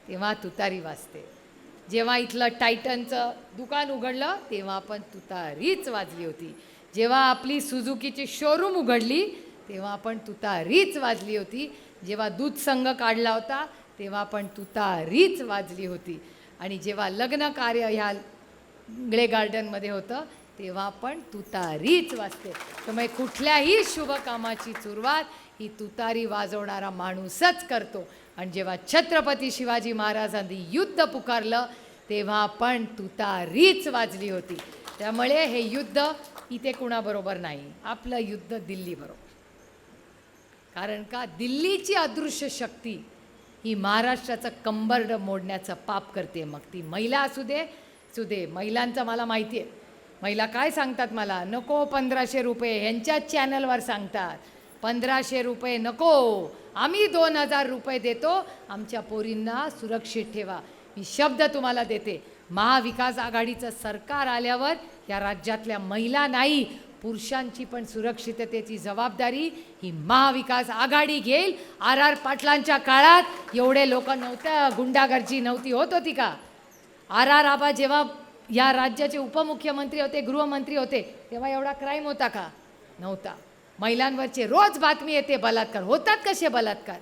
तेव्हा तुतारी वाजते. जेव्हा इथलं टायटनचं दुकान उघडलं तेव्हा पण तुतारीच वाजली होती. जेव्हा आपली सुझुकीची शोरूम उघडली तेव्हा पण तुतारीच वाजली होती. जेव्हा दूध संघ काढला होता तेव्हा पण तुतारीच वाजली होती. आणि जेव्हा लग्न कार्य ह्या इंगळे गार्डनमध्ये होतं तेव्हा पण तुतारीच वाजते. त्यामुळे कुठल्याही शुभ कामाची सुरुवात ही तुतारी वाजवणारा माणूसच करतो. आणि जेव्हा छत्रपती शिवाजी महाराजांनी युद्ध पुकारलं तेव्हा पण तुतारीच वाजली होती. त्यामुळे हे युद्ध इथे कुणाबरोबर नाही, आपलं युद्ध दिल्लीबरोबर. कारण का दिल्लीची अदृश्य शक्ती ही महाराष्ट्राचं कंबरड मोडण्याचं पाप करते. मग ती महिला असू दे महिलांचं मला माहिती आहे. महिला काय सांगतात मला, नको 1500 रुपये, ह्यांच्याच चॅनलवर सांगतात 1500 रुपये नको, आम्ही 2000 रुपये देतो, आमच्या पोरींना सुरक्षित ठेवा. मी शब्द तुम्हाला देते, महाविकास आघाडीचं सरकार आल्यावर या राज्यातल्या महिला नाही, पुरुषांची पण सुरक्षिततेची जबाबदारी ही महाविकास आघाडी घेईल. RR पाटलांच्या काळात एवढे लोक नव्हतं, गुंडागर्दी नव्हती, होत होती का? RR आबा जेव्हा या राज्याचे उपमुख्यमंत्री होते, गृहमंत्री होते, तेव्हा एवढा क्राईम होता का? नव्हता. महिलांवरचे रोज बातमी येते बलात्कार. होतात कसे बलात्कार?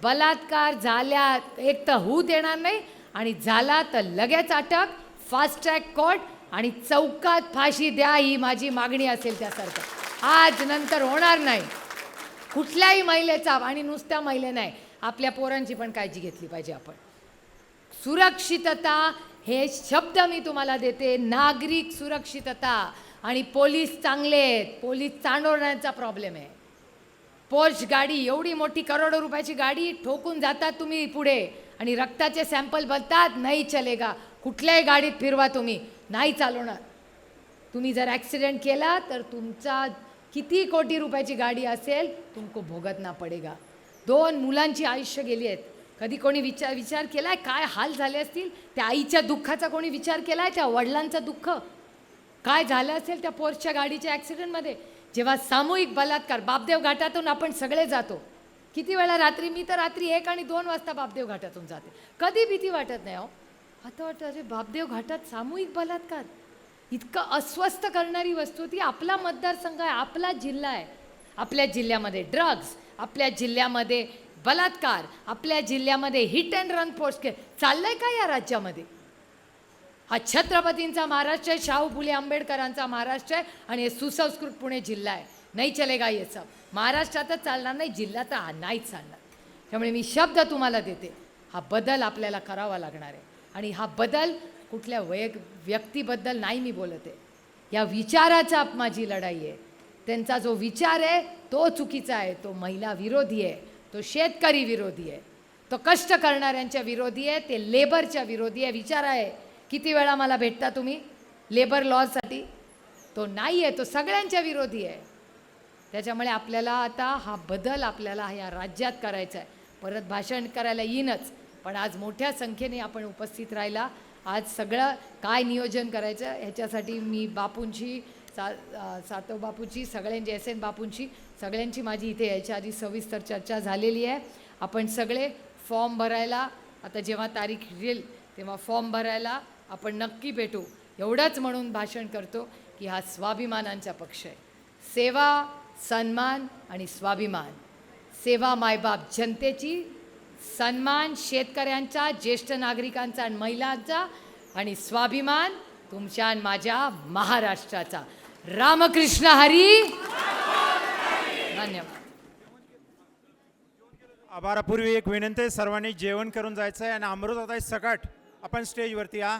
बलात्कार झाल्या एक तर होऊ देणार नाही, आणि झाला तर लगेच अटक, फास्ट ट्रॅक कोर्ट आणि चौकात फाशी द्या, ही माझी मागणी असेल त्यासारखं. आज नंतर होणार नाही कुठल्याही महिलेचा. आणि नुसत्या महिले नाही, आपल्या पोरांची पण काळजी घेतली पाहिजे आपण. सुरक्षितता हे शब्द मी तुम्हाला देते, नागरिक सुरक्षितता. आणि पोलीस चांगले आहेत, पोलीस चांडवण्याचा प्रॉब्लेम आहे. पोर्श गाडी, एवढी मोठी करोडो रुपयाची गाडी, ठोकून जातात तुम्ही पुढे आणि रक्ताचे सॅम्पल बनतात, नाही चलेगा. कुठल्याही गाडीत फिरवा तुम्ही, नाही चालवणार. तुम्ही जर ॲक्सिडेंट केला तर तुमचा किती कोटी रुपयाची गाडी असेल तुमको भोगतना पडेगा. 2 मुलांची आयुष्य गेली आहेत. कधी कोणी विचार केला आहे काय हाल झाले असतील? त्या आईच्या दुःखाचा कोणी विचार केला आहे? त्या वडिलांचं दुःख काय झालं असेल त्या पोर्सच्या गाडीच्या ॲक्सिडेंटमध्ये? जेव्हा सामूहिक बलात्कार, बापदेव घाटातून आपण सगळे जातो. किती वेळा रात्री, मी तर रात्री 1 आणि 2 वाजता बापदेव घाटातून जाते. कधी भीती वाटत नाही. आता वाटतं अरे बापदेव घाटात सामूहिक बलात्कार, इतकं अस्वस्थ करणारी वस्तू. ती आपला मतदारसंघ आहे, आपला जिल्हा आहे. आपल्या जिल्ह्यामध्ये ड्रग्ज, आपल्या जिल्ह्यामध्ये बलात्कार, आपल्या जिल्ह्यामध्ये हिट अँड रन फोर्स चाललंय का या राज्यामध्ये? हा छत्रपतींचा महाराष्ट्र आहे, शाहू फुले आंबेडकरांचा महाराष्ट्र आहे, आणि हे सुसंस्कृत पुणे जिल्हा आहे. नाही चलेगा ये सब. महाराष्ट्रातच चालणार नाही, जिल्ह्यात हा नाहीच चालणार. त्यामुळे मी शब्द तुम्हाला देते, हा बदल आपल्याला करावा लागणार आहे. आणि हा बदल कुठल्या व्यक्तीबद्दल नाही मी बोलत आहे, या विचाराचा माझी लढाई आहे. त्यांचा जो विचार आहे तो चुकीचा आहे, तो महिला विरोधी आहे, तो शेतकरी विरोधी आहे, तो कष्ट करणाऱ्यांच्या विरोधी आहे, ते लेबरच्या विरोधी आहे. विचार आहे. किती वेळा मला भेटता तुम्ही लेबर लॉसाठी? तो नाही आहे, तो सगळ्यांच्या विरोधी आहे. त्याच्यामुळे आपल्याला आता हा बदल आपल्याला या राज्यात करायचा आहे. परत भाषण करायला येईनच, पण आज मोठ्या संख्येने आपण उपस्थित राहिला. आज सगळं काय नियोजन करायचं ह्याच्यासाठी मी बापूंची सातव बापूची सगळ्यांची एस एन बापूंची सगळ्यांची माझी इथे यायच्या आधी सविस्तर चर्चा झालेली आहे. आपण सगळे फॉर्म भरायला आता जेव्हा तारीख येईल तेव्हा फॉर्म भरायला आपण नक्की भेटू. एवढंच म्हणून भाषण करतो की हा स्वाभिमानांचा पक्ष आहे. सेवा, सन्मान आणि स्वाभिमान. सेवा मायबाप जनतेची, सन्मान शेतकऱ्यांचा, ज्येष्ठ नागरिकांचा आणि महिलांचा, आणि स्वाभिमान तुमच्या आणि माझ्या महाराष्ट्राचा. रामकृष्ण हरी. धन्यवाद. आभारापूर्वी एक विनंती आहे, सर्वांनी जेवण करून जायचं आहे आणि अमृताताई सकट आपण स्टेजवरती या.